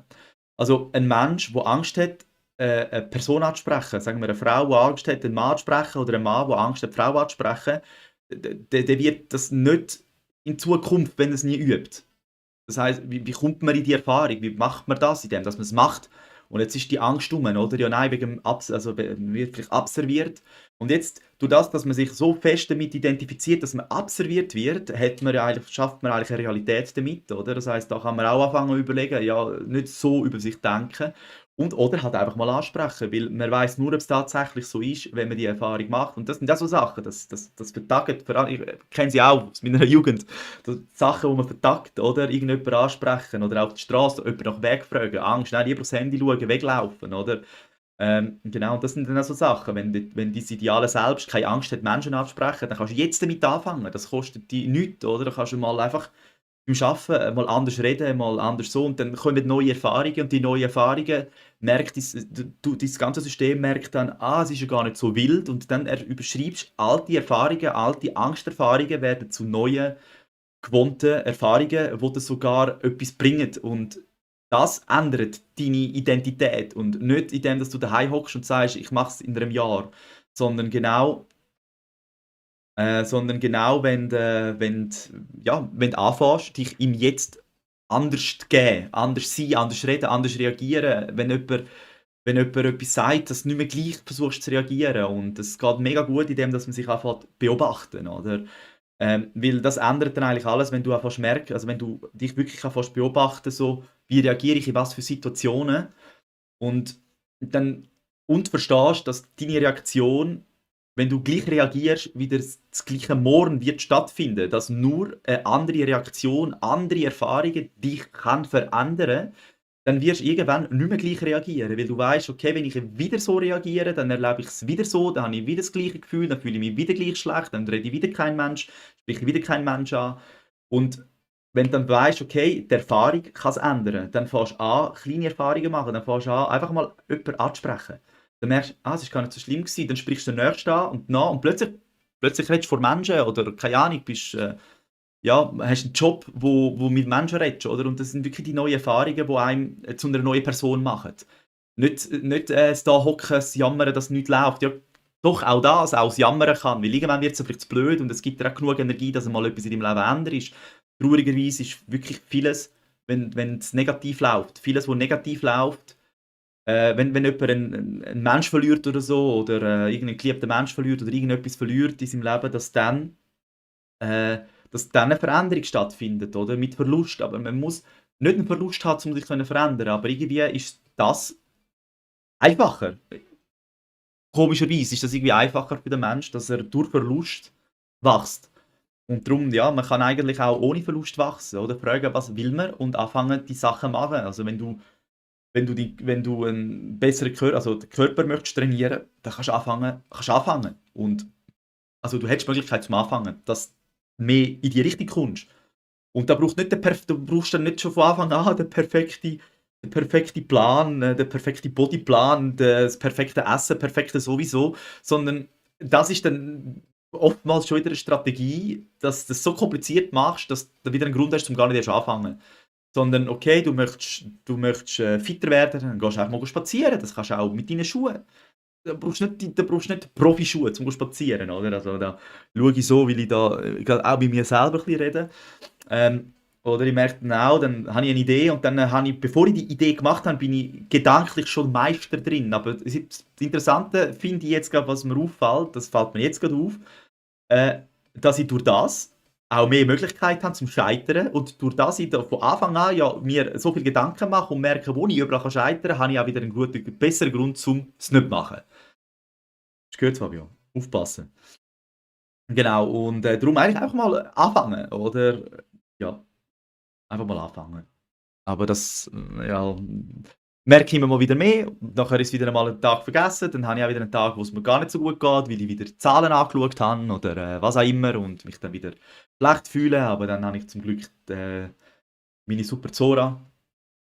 Also ein Mensch, der Angst hat, eine Person anzusprechen, sagen wir eine Frau, die Angst hat, einen Mann anzusprechen, oder ein Mann, der Angst hat, eine Frau anzusprechen, der wird das nicht in Zukunft, wenn er es nie übt. Das heisst, wie kommt man in die Erfahrung? Wie macht man das, indem dass man es macht? Und jetzt ist die Angst rum, oder? Ja, nein, wegen dem also wird vielleicht abserviert. Und jetzt, durch das, dass man sich so fest damit identifiziert, dass man abserviert wird, schafft man eigentlich eine Realität damit, oder? Das heißt, da kann man auch anfangen zu überlegen, ja, nicht so über sich denken. Und oder halt einfach mal ansprechen, weil man weiß nur, ob es tatsächlich so ist, wenn man die Erfahrung macht. Und das sind auch so Sachen, das vertagt, ich kenne sie auch aus meiner Jugend, das sind Sachen, die man vertagt, oder? Irgendjemanden ansprechen oder auf der Straße jemanden nach Weg fragen, Angst, nein, lieber aufs Handy schauen, weglaufen, oder? Genau, und das sind dann auch so Sachen, wenn dein ideale Selbst keine Angst hat, Menschen anzusprechen, dann kannst du jetzt damit anfangen, das kostet dich nichts, oder? Da kannst du mal einfach beim Arbeiten mal anders reden, mal anders so und dann kommen neue Erfahrungen und die neuen Erfahrungen merkt das ganze System merkt dann, es ist ja gar nicht so wild und dann überschreibst alte Erfahrungen, alte Angsterfahrungen werden zu neuen, gewohnten Erfahrungen, die dir sogar etwas bringen und das ändert deine Identität und nicht indem, dass du daheim hockst und sagst, ich mache es in einem Jahr, sondern genau wenn du anfängst, dich im Jetzt anders zu geben, anders sein, anders reden, anders reagieren. Wenn jemand etwas sagt, dass du nicht mehr gleich versuchst zu reagieren. Und es geht mega gut, indem dass man sich einfach beobachten, oder? Weil das ändert dann eigentlich alles, wenn du auch fast merkst, also wenn du dich wirklich auch fast beobachten, so, wie reagiere ich in was für Situationen und dann und verstehst, dass deine Reaktion, wenn du gleich reagierst, wieder das gleiche Morgen wird stattfinden, dass nur eine andere Reaktion, andere Erfahrungen dich kann verändern, dann wirst du irgendwann nicht mehr gleich reagieren, weil du weißt, okay, wenn ich wieder so reagiere, dann erlebe ich es wieder so, dann habe ich wieder das gleiche Gefühl, dann fühle ich mich wieder gleich schlecht, dann rede ich wieder kein Mensch, spreche wieder kein Mensch an. Und wenn du dann weißt, okay, die Erfahrung kann es ändern, dann fängst du an, kleine Erfahrungen machen, dann fängst du an, einfach mal jemanden anzusprechen. Dann merkst du, es ist gar nicht so schlimm gewesen, dann sprichst du den Nächsten an und plötzlich redest du vor Menschen oder keine Ahnung, bist ja, hast einen Job, wo mit Menschen redest, oder? Und das sind wirklich die neuen Erfahrungen, die einem zu einer neuen Person machen. Nicht da hocken, das Jammern, dass nichts läuft. Ja, doch, auch das, auch das Jammern kann. Weil irgendwann wird es vielleicht zu blöd und es gibt dir auch genug Energie, dass mal etwas in deinem Leben ändert. Traurigerweise ist wirklich vieles, wenn es negativ läuft, vieles, was negativ läuft, wenn jemand einen Mensch verliert oder so, oder irgendeinen geliebten Mensch verliert oder irgendetwas verliert in seinem Leben, äh, dass dann eine Veränderung stattfindet, oder? Mit Verlust. Aber man muss nicht einen Verlust haben, um sich zu verändern. Aber irgendwie ist das einfacher. Komischerweise ist das irgendwie einfacher für den Menschen, dass er durch Verlust wächst. Und darum, ja, man kann eigentlich auch ohne Verlust wachsen, oder? Fragen, was will man und anfangen, die Sachen machen. Also wenn du einen besseren Körper, also den Körper möchtest trainieren, dann kannst du anfangen. Und also du hättest die Möglichkeit zum Anfangen, dass du mehr in die Richtung kommst. Und du brauchst dann nicht schon von Anfang an den perfekten Plan, den perfekten Bodyplan, das perfekte Essen, perfekte sowieso, sondern das ist dann oftmals schon wieder eine Strategie, dass du das so kompliziert machst, dass du wieder einen Grund hast, um gar nicht erst anfangen. Sondern okay, du möchtest fitter werden, dann gehst du einfach mal spazieren. Das kannst du auch mit deinen Schuhen. Da brauchst du nicht Profischuhe, um spazieren, oder? Also da schaue ich so, weil ich da gerade auch bei mir selber ein bisschen rede. Oder ich merke dann auch, dann habe ich eine Idee und dann habe ich, bevor ich die Idee gemacht habe, bin ich gedanklich schon Meister drin. Aber das Interessante finde ich jetzt gerade, was mir auffällt, das fällt mir jetzt gerade auf, äh, dass ich durch das auch mehr Möglichkeiten habe zum Scheitern und durch das ich da von Anfang an ja mir so viele Gedanken mache und merke, wo ich überall scheitern kann, habe ich auch wieder einen guten, besseren Grund, um es nicht zu machen. Hast du gehört, Fabio? Aufpassen. Genau, und darum eigentlich einfach mal anfangen, oder? Ja, einfach mal anfangen. Aber das, ja, merke ich immer mal wieder mehr. Nachher ist es wieder mal ein Tag vergessen. Dann habe ich auch wieder einen Tag, wo es mir gar nicht so gut geht, weil ich wieder die Zahlen angeschaut habe oder was auch immer und mich dann wieder schlecht fühle. Aber dann habe ich zum Glück meine super Zora,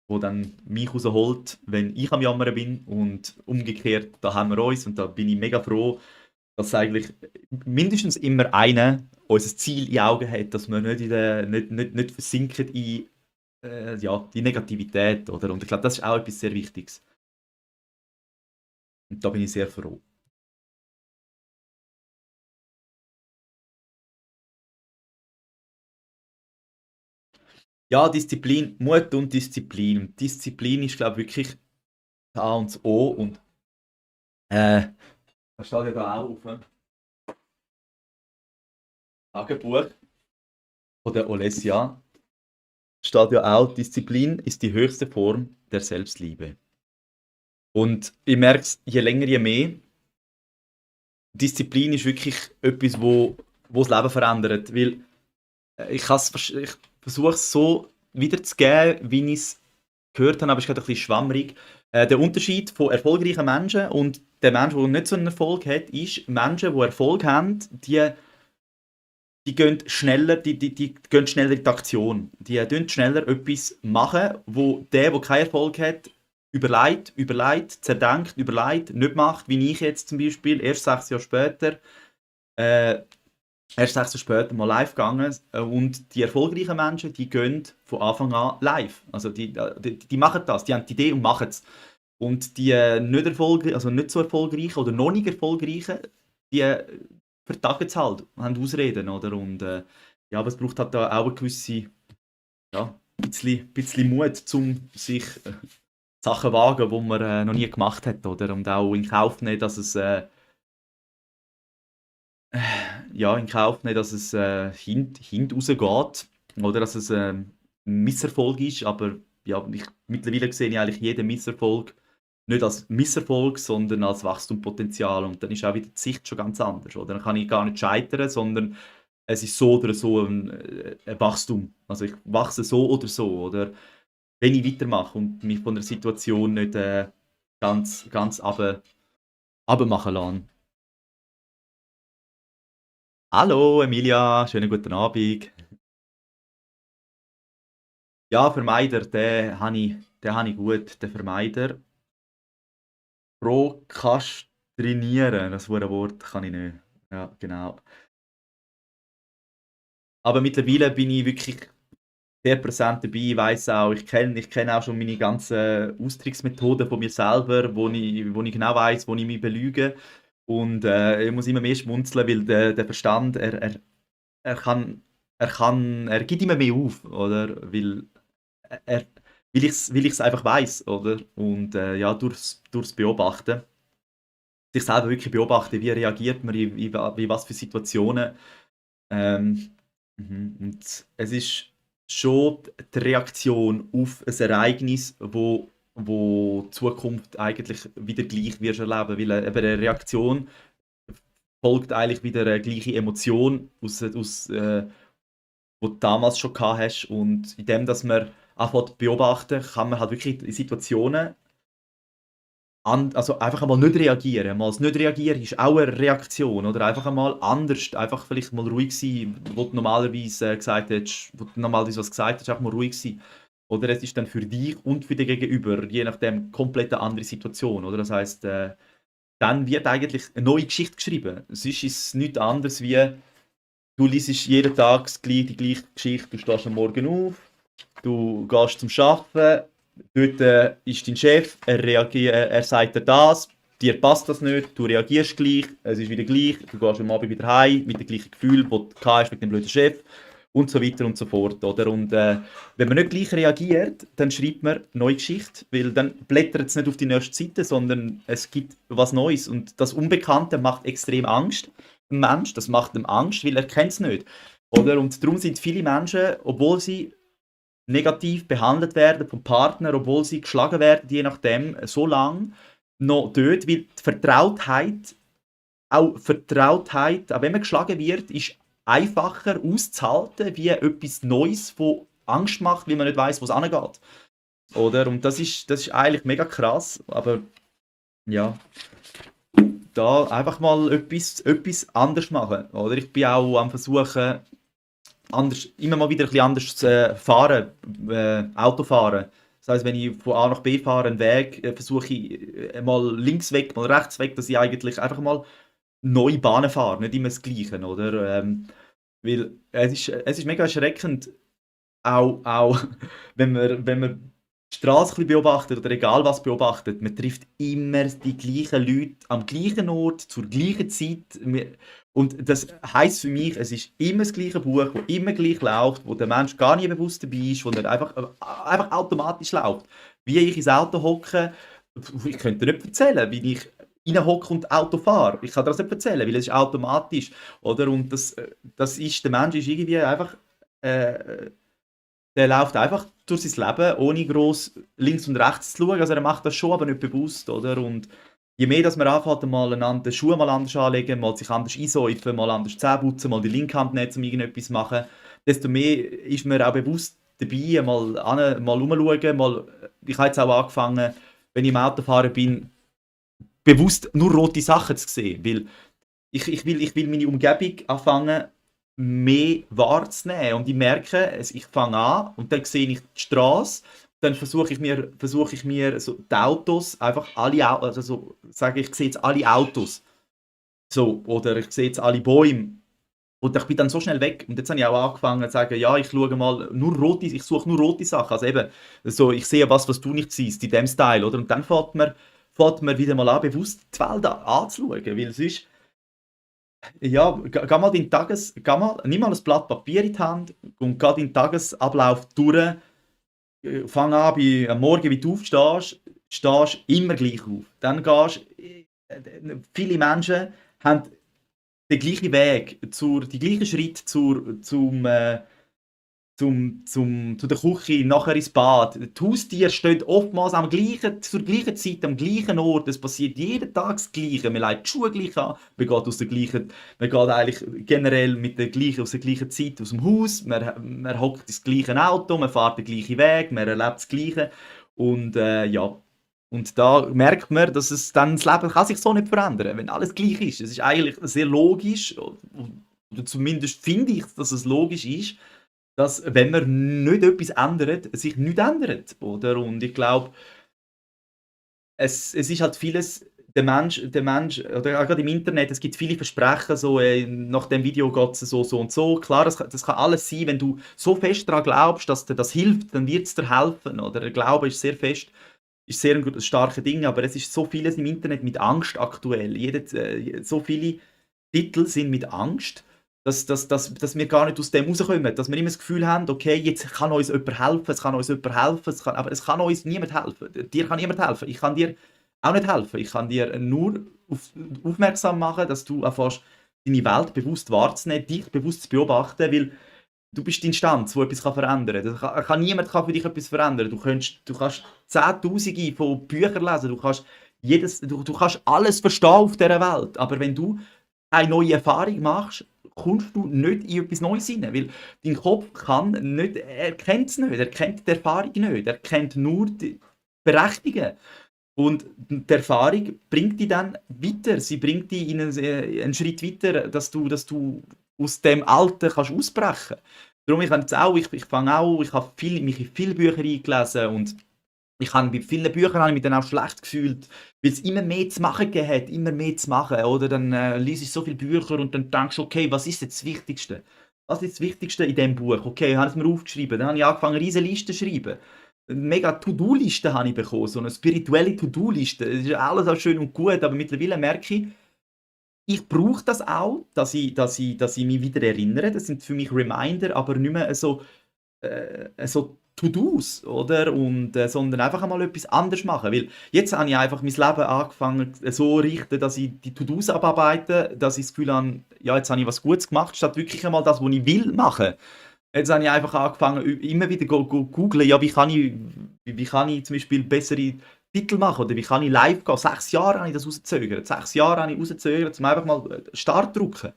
die dann mich rausholt, wenn ich am Jammern bin. Und umgekehrt, da haben wir uns und da bin ich mega froh, dass eigentlich mindestens immer einer unser Ziel in Augen hat, dass wir nicht versinken in ja, die Negativität. Oder? Und ich glaube, das ist auch etwas sehr Wichtiges. Und da bin ich sehr froh. Ja, Disziplin, Mut und Disziplin. Und Disziplin ist, glaube ich, wirklich das A und das O. Und das steht ja da auch auf dem Tagebuch von der Olesia. Steht ja auch, Disziplin ist die höchste Form der Selbstliebe. Und ich merke es, je länger, je mehr, Disziplin ist wirklich etwas, wo das Leben verändert. Weil ich versuche es so wiederzugeben, wie ich es gehört habe, aber es ist gerade ein bisschen schwammerig. Der Unterschied von erfolgreichen Menschen und den Menschen, die nicht so einen Erfolg haben, ist, Menschen, die Erfolg haben, die gehen schneller, die gehen schneller in die Aktion. Die tun schneller etwas machen, wo der keinen Erfolg hat, überlegt, zerdenkt, nicht macht, wie ich jetzt zum Beispiel, erst 6 Jahre später, äh, erst 6 Jahre später mal live gegangen. Und die erfolgreichen Menschen, die gehen von Anfang an live. Also die machen das, die haben die Idee und machen es. Und die also nicht so erfolgreichen oder noch nicht erfolgreichen, die vertagen es halt, haben Ausreden, oder? Und ja, aber es braucht halt da auch eine gewisse, ja, bisschen Mut, um sich Sachen wagen, die man noch nie gemacht hat, oder? Und auch in Kauf nehmen, dass es ja, in Kauf nehmen, dass es hint rausgeht oder dass es ein Misserfolg ist. Aber ja, mittlerweile sehe ich eigentlich jeden Misserfolg nicht als Misserfolg, sondern als Wachstumspotenzial. Und dann ist auch wieder die Sicht schon ganz anders. Oder? Dann kann ich gar nicht scheitern, sondern es ist so oder so ein Wachstum. Also ich wachse so oder so. Oder wenn ich weitermache und mich von der Situation nicht ganz runter machen lasse. Hallo Emilia, schönen guten Abend. Ja, Vermeider, den habe ich gut, den Vermeider. Prokrastinieren, das Wort kann ich nicht. Ja, genau. Aber mittlerweile bin ich wirklich sehr präsent dabei. Ich weiss auch, ich kenn auch schon meine ganzen Austricksmethoden von mir selber, wo ich genau weiss, wo ich mich belüge. Und ich muss immer mehr schmunzeln, weil der Verstand, er kann, er gibt immer mehr auf, oder? Er, weil ich's einfach weiß, oder? Und ja, durchs Beobachten, sich selber wirklich beobachten, wie reagiert man in was für Situationen. Ähm, und es ist schon die Reaktion auf ein Ereignis, wo die Zukunft eigentlich wieder gleich wirst erleben, weil eben eine Reaktion folgt eigentlich wieder eine gleiche Emotion wo du damals schon gehabt hast. Und indem, dass man anfängt beobachten, kann man halt wirklich in Situationen also einfach einmal nicht reagieren. Mal das Nicht-Reagieren ist auch eine Reaktion. Oder einfach einmal anders, einfach vielleicht mal ruhig sein, wo du normalerweise gesagt hättest, wo du normalerweise was gesagt hast, einfach mal ruhig sein. Oder es ist dann für dich und für den Gegenüber, je nachdem, komplett eine andere Situation. Oder? Das heisst, dann wird eigentlich eine neue Geschichte geschrieben. Sonst ist es nichts anderes wie, du liest jeden Tag die gleiche Geschichte. Du stehst am Morgen auf, du gehst zum Arbeiten, dort ist dein Chef, er sagt dir das, dir passt das nicht, du reagierst gleich, es ist wieder gleich, du gehst am Abend wieder heim mit dem gleichen Gefühl, das du hast mit dem blöden Chef und so weiter und so fort. Oder? Und wenn man nicht gleich reagiert, dann schreibt man eine neue Geschichte, weil dann blättert es nicht auf die nächste Seite, sondern es gibt was Neues. Und das Unbekannte macht extrem Angst. Ein Mensch, das macht ihm Angst, weil er kennt es nicht. Oder? Und darum sind viele Menschen, obwohl sie negativ behandelt werden vom Partner, obwohl sie geschlagen werden, je nachdem, so lange noch dort, weil die Vertrautheit, auch wenn man geschlagen wird, ist einfacher auszuhalten, wie etwas Neues, das Angst macht, weil man nicht weiß, wo es angeht. Oder? Und das ist eigentlich mega krass, aber ja, da einfach mal etwas anders machen. Oder? Ich bin auch am Versuchen, immer mal wieder ein bisschen anders zu fahren, Auto fahren. Das heisst, wenn ich von A nach B fahre, einen Weg, versuche ich mal links weg, mal rechts weg, dass ich eigentlich einfach mal neue Bahnen fahre, nicht immer das Gleiche, oder? Weil es ist mega erschreckend, auch wenn man die Straße ein bisschen beobachtet oder egal was beobachtet, man trifft immer die gleichen Leute am gleichen Ort, zur gleichen Zeit. Und das heisst für mich, es ist immer das gleiche Buch, das immer gleich läuft, wo der Mensch gar nicht bewusst dabei ist, wo er einfach automatisch läuft. Wie ich ins Auto hocke, ich könnte dir nicht erzählen, wie ich reinhocke und Auto fahre. Ich kann dir das nicht erzählen, weil es ist automatisch. Oder? Und das ist, der Mensch ist irgendwie einfach äh, der läuft einfach durch sein Leben, ohne gross links und rechts zu schauen. Also er macht das schon, aber nicht bewusst, oder? Und je mehr, dass man anfängt, mal einander die Schuhe mal anders anlegen, mal sich anders einsäufen, mal anders die Zähne putzen, mal die linke Hand nehmen, um irgendetwas zu machen, desto mehr ist man auch bewusst dabei, mal rumschauen, ich habe jetzt auch angefangen, wenn ich im Auto fahre bin, bewusst nur rote Sachen zu sehen, weil ich will meine Umgebung anfangen, mehr wahrzunehmen. Und ich merke, ich fange an und dann sehe ich die Straße. Dann versuche ich mir so die Autos, einfach alle, also so, sage ich sehe jetzt alle Autos. So, oder ich sehe jetzt alle Bäume. Und ich bin dann so schnell weg. Und jetzt habe ich auch angefangen zu sagen, ja, ich schaue mal ich suche nur rote Sachen. Also eben, so, ich sehe was du nicht siehst, in dem Style, oder? Und dann fährt man wieder mal an, bewusst die Welt anzuschauen. Weil sonst, ja, nimm mal ein Blatt Papier in die Hand und geh deinen Tagesablauf durch. Fang an, am Morgen, wie du aufstehst, stehst immer gleich auf. Dann viele Menschen haben der gleiche Weg, die gleichen Schritte zu der Küche, nachher ins Bad. Die Haustiere stehen oftmals zur gleichen Zeit, am gleichen Ort. Es passiert jeden Tag das Gleiche. Man legt die Schuhe gleich an, man geht eigentlich generell aus der gleichen Zeit aus dem Haus, man hockt ins gleiche Auto, man fährt den gleichen Weg, man erlebt das Gleiche. Und ja, und da merkt man, dass das Leben kann sich so nicht verändern, wenn alles gleich ist. Es ist eigentlich sehr logisch, oder zumindest finde ich, dass es logisch ist, dass, wenn man nicht etwas ändert, sich nichts ändert, oder? Und ich glaube, es ist halt vieles, der Mensch, oder auch gerade im Internet, es gibt viele Versprechen, so, nach dem Video geht es so, so und so. Klar, das kann alles sein, wenn du so fest daran glaubst, dass dir das hilft, dann wird es dir helfen, oder? Der Glaube ist sehr fest, ist sehr ein starkes Ding, aber es ist so vieles im Internet mit Angst aktuell. So viele Titel sind mit Angst, dass wir gar nicht aus dem rauskommen. Dass wir immer das Gefühl haben, okay, jetzt kann uns jemand helfen, es kann uns jemand helfen, aber es kann uns niemand helfen. Dir kann niemand helfen. Ich kann dir auch nicht helfen. Ich kann dir nur aufmerksam machen, dass du anfängst, deine Welt bewusst wahrzunehmen, dich bewusst zu beobachten, weil du bist die Instanz, die etwas verändern kann. Niemand kann für dich etwas verändern. Du kannst Zehntausende von Büchern lesen, du kannst alles verstehen auf dieser Welt, aber wenn du eine neue Erfahrung machst, kommst du nicht in etwas Neues rein, weil dein Kopf er kennt es nicht, er kennt die Erfahrung nicht, er kennt nur die Berechtigung. Und die Erfahrung bringt dich dann weiter, sie bringt dich in einen Schritt weiter, dass du aus dem Alten kannst ausbrechen. Darum, ich fange auch, mich in viele Bücher eingelesen und bei vielen Büchern habe ich mich dann auch schlecht gefühlt, weil es immer mehr zu machen gegeben hat, immer mehr zu machen, oder? Dann liest ich so viele Bücher und dann denkst du, okay, was ist jetzt das Wichtigste? Was ist das Wichtigste in diesem Buch? Okay, habe ich es mir aufgeschrieben. Dann habe ich angefangen, riesige Listen zu schreiben. Eine mega To-Do-Liste habe ich bekommen, so eine spirituelle To-Do-Liste. Das ist alles auch schön und gut, aber mittlerweile merke ich brauche das auch, dass ich mich wieder erinnere. Das sind für mich Reminder, aber nicht mehr so To-Dos, oder? Sondern einfach einmal etwas anderes machen. Weil jetzt habe ich einfach mein Leben angefangen so richten, dass ich die To-Dos abarbeite, dass ich das Gefühl habe, ja, jetzt habe ich was Gutes gemacht, statt wirklich einmal das, was ich will machen. Jetzt habe ich einfach angefangen, immer wieder googlen, ja, wie kann ich zum Beispiel bessere Titel machen oder wie kann ich live gehen. 6 Jahre habe ich das rausgezögert. 6 Jahre habe ich rausgezögert, um einfach mal Start zu drücken.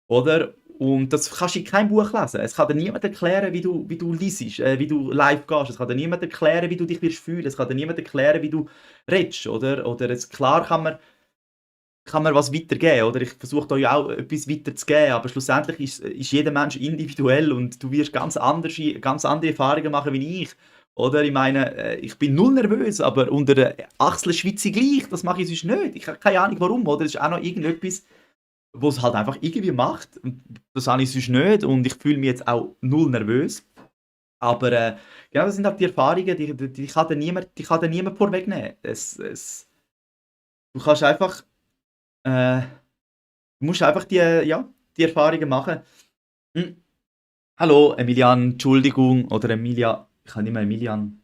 Oder? Und das kannst du in keinem Buch lesen. Es kann dir niemand erklären, wie du liest, wie du live gehst. Es kann dir niemand erklären, wie du dich wirst fühlen. Es kann dir niemand erklären, wie du redest. Oder klar kann man was weitergeben. Oder ich versuche da ja auch etwas weiterzugeben. Aber schlussendlich ist jeder Mensch individuell und du wirst ganz andere Erfahrungen machen wie ich. Oder ich meine, ich bin null nervös, aber unter der Achsel schwitze ich gleich. Das mache ich sonst nicht. Ich habe keine Ahnung warum. Oder es ist auch noch irgendetwas, wo es halt einfach irgendwie macht. Und das habe ich sonst nicht und ich fühle mich jetzt auch null nervös. Aber genau, das sind halt die Erfahrungen, die kann dir niemand vorwegnehmen. Du kannst einfach, äh, du musst einfach die Erfahrungen machen. Hm. Hallo, Emilian, Entschuldigung, oder Emilia, ich kann nicht mehr Emilian.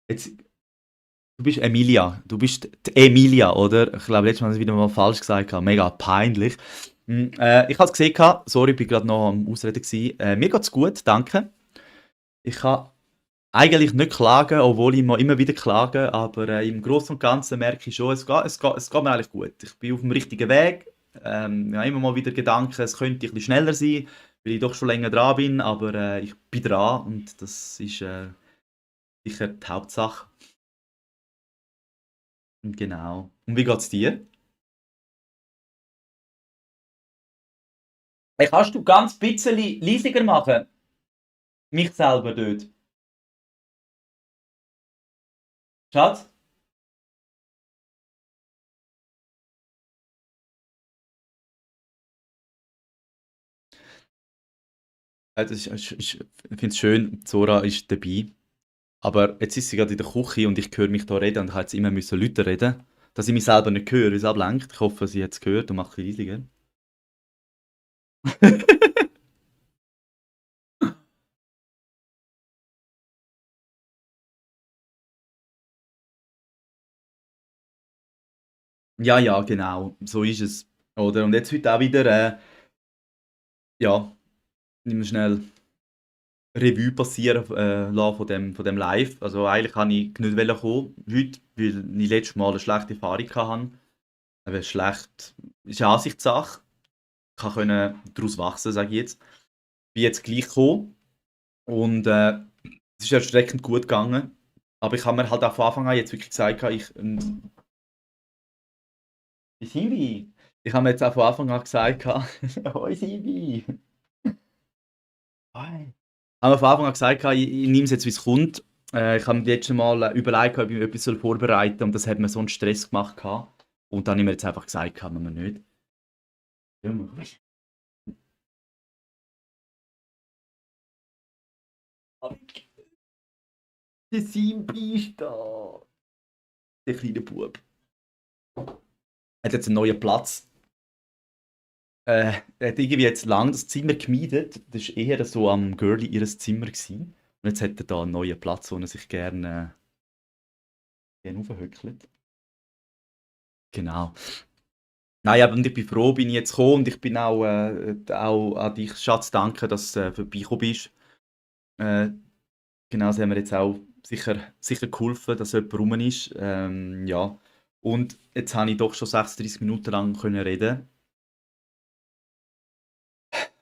Jetzt, du bist Emilia, du bist die Emilia, oder? Ich glaube, letztes Mal habe ich es wieder mal falsch gesagt, mega peinlich. Ich habe es gesehen, sorry, ich war gerade noch am Ausreden. Mir geht es gut, danke. Ich kann eigentlich nicht klagen, obwohl ich immer wieder klage, aber im Großen und Ganzen merke ich schon, es geht mir eigentlich gut. Ich bin auf dem richtigen Weg. Ich habe immer mal wieder Gedanken, es könnte ein bisschen schneller sein, weil ich doch schon länger dran bin, aber ich bin dran und das ist sicher die Hauptsache. Genau. Und wie geht's dir? Hey, kannst du ganz bisschen leisiger machen? Mich selber dort. Schatz? Ich finde es schön, Zora ist dabei. Aber jetzt ist sie gerade in der Küche und ich höre mich da reden und ich habe jetzt immer müssen Leute reden, dass ich mich selber nicht höre, weil es ablenkt. Ich hoffe, sie hat es gehört und macht ein bisschen leisiger. Ja, ja, genau. So ist es. Oder? Und jetzt heute auch wieder, ja, nimm schnell Revue passieren lassen von dem Live. Also eigentlich wollte ich nicht kommen heute, weil ich letztes Mal eine schlechte Erfahrung hatte. Aber schlecht ist eine Ansichtssache. Ich konnte daraus wachsen, sage ich jetzt. Bin jetzt gleich gekommen und es ist erschreckend gut gegangen. Aber ich habe mir halt auch von Anfang an jetzt wirklich gesagt, Sibi, ich habe mir jetzt auch von Anfang an gesagt, hoi Sibi, hi. Ich habe mir von Anfang an gesagt, ich nehme es jetzt, wie es kommt. Ich habe mir letztes Mal überlegt, ob ich mir etwas vorbereiten soll und das hat mir so einen Stress gemacht. Und dann habe ich mir jetzt einfach gesagt, kann man nicht. Der Simbi ist da. Der kleine Bub. Er hat jetzt einen neuen Platz. Er hat irgendwie jetzt lang das Zimmer gemietet. Das war eher so am Girlie ihres Zimmer gewesen. Und jetzt hat er da einen neuen Platz, wo er sich gerne aufhöckelt. Genau. Nein, aber und ich bin froh, bin ich jetzt gekommen und ich bin auch an dich, Schatz, danke, dass du vorbeigekommen bist. Äh, genau, das haben wir jetzt auch sicher geholfen, dass jemand rum ist. Ja. Und jetzt habe ich doch schon 36 Minuten lang können reden.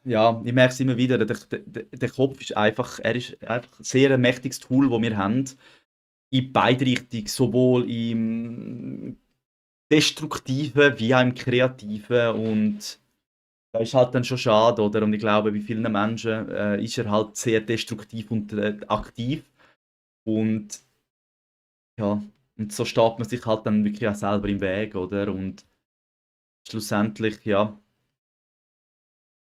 Ja, ich merke es immer wieder, der Kopf ist einfach, er ist einfach ein sehr mächtiges Tool, das wir haben. In beide Richtungen, sowohl im Destruktiven wie auch im Kreativen. Und das ist halt dann schon schade, oder? Und ich glaube, bei vielen Menschen ist er halt sehr destruktiv und aktiv. Und ja, und so steht man sich halt dann wirklich auch selber im Weg, oder? Und schlussendlich, ja,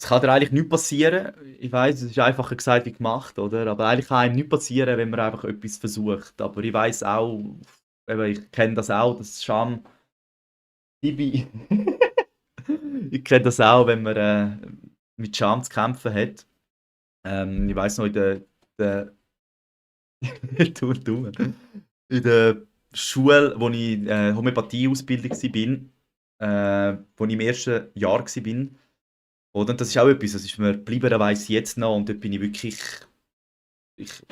es kann dir eigentlich nichts passieren. Ich weiß, es ist einfacher gesagt wie gemacht, oder? Aber eigentlich kann einem nichts passieren, wenn man einfach etwas versucht. Aber ich weiß auch, eben, ich kenne das auch, das Scham. Ibi. Ich kenne das auch, wenn man mit Scham zu kämpfen hat. Ich weiß noch, der du. In der Schule, wo ich Homöopathie-Ausbildung war, wo ich im ersten Jahr war. Oder? Und das ist auch etwas, das ist mir geblieben, das weiss ich jetzt noch. Und dort bin ich wirklich. Ich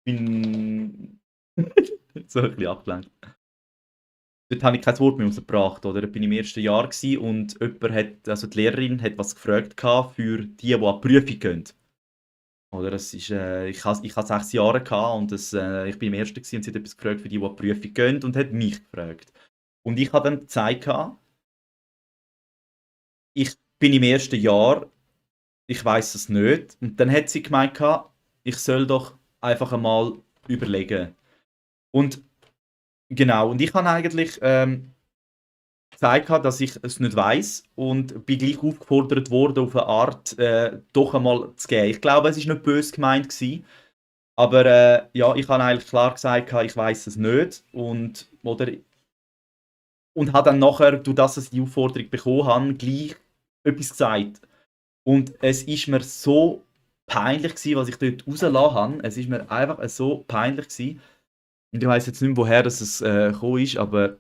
bin. so ein bisschen abgelenkt. Dort habe ich kein Wort mehr rausgebracht. Oder? Dort bin ich im ersten Jahr und jemand hat, also die Lehrerin hat was gefragt für die an die Prüfung gehen. Oder das ist, ich hatte 6 Jahre und ich bin im ersten und sie hat etwas gefragt für die an die Prüfung gehen und hat mich gefragt. Und ich habe dann gezeigt, ich bin im ersten Jahr, ich weiß es nicht. Und dann hat sie gemeint, ich soll doch einfach einmal überlegen. Und genau, und ich habe eigentlich gezeigt, dass ich es nicht weiß und bin gleich aufgefordert worden, auf eine Art doch einmal zu gehen. Ich glaube, es war nicht böse gemeint gewesen, aber ja, ich habe eigentlich klar gesagt, ich weiß es nicht und habe dann nachher, durch das ich die Aufforderung bekommen habe, gleich etwas gesagt. Und es ist mir so peinlich gewesen, was ich dort rausgelassen habe. Es ist mir einfach so peinlich gewesen. Und ich weiß jetzt nicht mehr, woher es gekommen ist, aber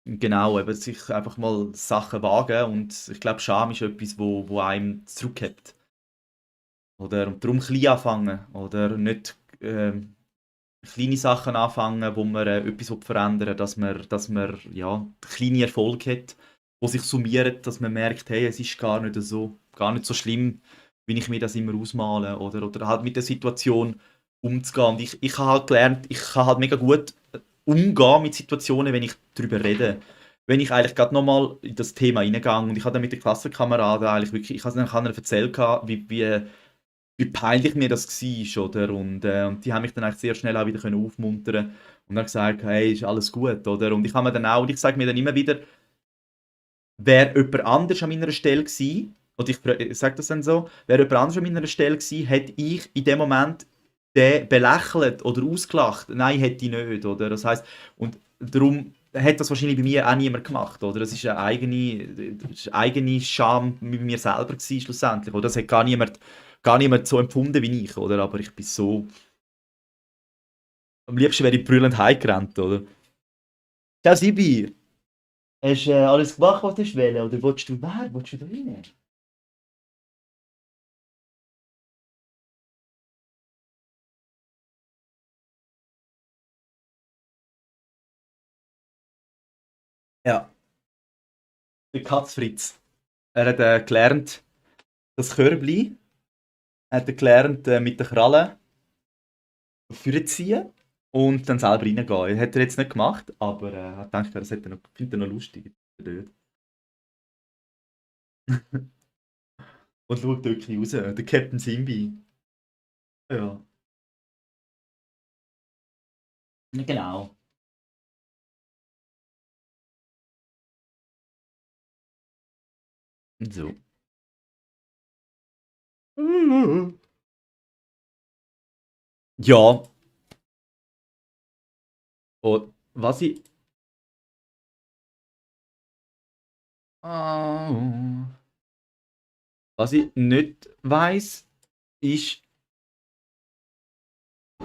genau, eben sich einfach mal Sachen wagen. Und ich glaube, Scham ist etwas, wo einem zurückhält. Oder? Und darum klein anfangen. Oder nicht kleine Sachen anfangen, wo man etwas verändern will, dass man ja, kleine Erfolge hat, die sich summieren, dass man merkt, hey, es ist gar nicht so schlimm, wie ich mir das immer ausmale. Oder halt mit der Situation umzugehen. Und ich habe halt gelernt, ich kann halt mega gut umgehen mit Situationen, wenn ich darüber rede. Wenn ich eigentlich gerade nochmal in das Thema reingehe und ich habe dann mit den Klassenkameraden eigentlich wirklich, ich habe ihnen erzählt, wie peinlich mir das war, oder? Und die haben mich dann eigentlich sehr schnell auch wieder können aufmuntern und dann gesagt, hey, ist alles gut, oder? Und ich habe mir dann auch, und ich sage mir dann immer wieder, wäre jemand anders an meiner Stelle gewesen, oder ich sage das dann so, wäre jemand anders an meiner Stelle gewesen, hätte ich in dem Moment den belächelt oder ausgelacht? Nein, hätte ich nicht, oder? Das heisst, und darum hat das wahrscheinlich bei mir auch niemand gemacht, oder? Das ist eine eigene Scham mit mir selber gewesen, schlussendlich, oder? Das hat gar niemand so empfunden wie ich, oder? Aber ich bin so, am liebsten wäre ich brüllend heimgerannt, oder? Ciao Sibi! Hast du alles gemacht, was du wählen oder willst du mehr? Willst du da rein? Ja, der Katzfritz. Er hat gelernt, das Körbli, er hat gelernt, mit der Kralle vorziehen und dann selber reingehen. Hat er jetzt nicht gemacht, aber ich denke, das findet er noch lustig. Dort. Und schaut wirklich raus, der Captain Simbi. Ja, genau. Und so. Ja, und was ich. Ah, was ich nicht weiss, ist.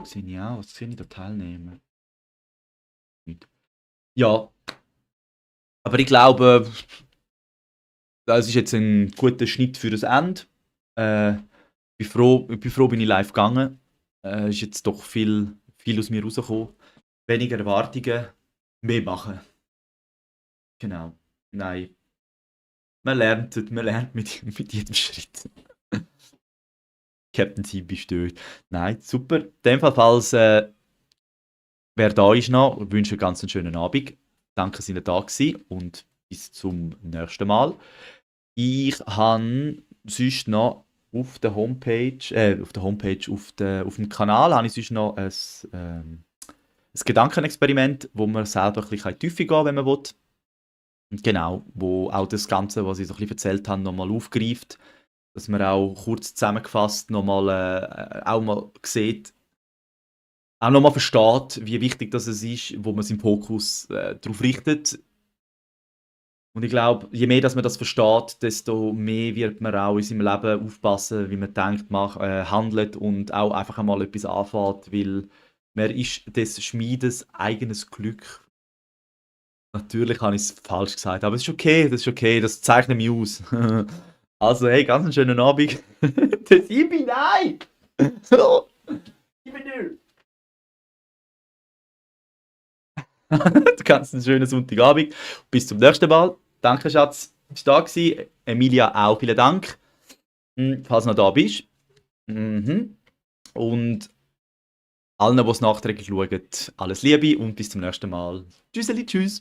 Sehe ich auch, was sehe ich da teilnehmen? Nicht. Ja, aber ich glaube, das ist jetzt ein guter Schnitt für das Ende. Ich bin froh, bin ich live gegangen. Ist jetzt doch viel aus mir rausgekommen. Weniger Erwartungen, mehr machen. Genau. Nein, man lernt mit jedem Schritt. Captain Team bestört. Nein, super. In dem Fall, falls wer da ist noch, wünsche einen ganz schönen Abend. Danke, dass ihr da gewesen und bis zum nächsten Mal. Ich habe sonst noch auf dem Kanal habe ich sonst noch ein Gedankenexperiment, wo man selber ein bisschen tiefer gehen kann, wenn man will. Genau, wo auch das Ganze, was ich so ein bisschen erzählt habe, nochmal aufgreift. Dass man auch kurz zusammengefasst nochmal auch mal sieht, auch nochmal versteht, wie wichtig das ist, wo man seinen Fokus darauf richtet. Und ich glaube, je mehr dass man das versteht, desto mehr wird man auch in seinem Leben aufpassen, wie man denkt, handelt und auch einfach einmal etwas anfängt, weil man ist des Schmiedes eigenes Glück. Natürlich habe ich es falsch gesagt, aber es ist okay, das ist okay, das zeichnet mich aus. Also, hey, ganz einen schönen Abend. Das ich bin nein! So, ich bin nicht. Du kannst einen schönen Sonntagabend. Bis zum nächsten Mal. Danke, Schatz. Bist du da gewesen? Emilia auch, vielen Dank. Falls du noch da bist. Mhm. Und allen, die es nachträglich schauen, alles Liebe und bis zum nächsten Mal. Tschüsseli, tschüss.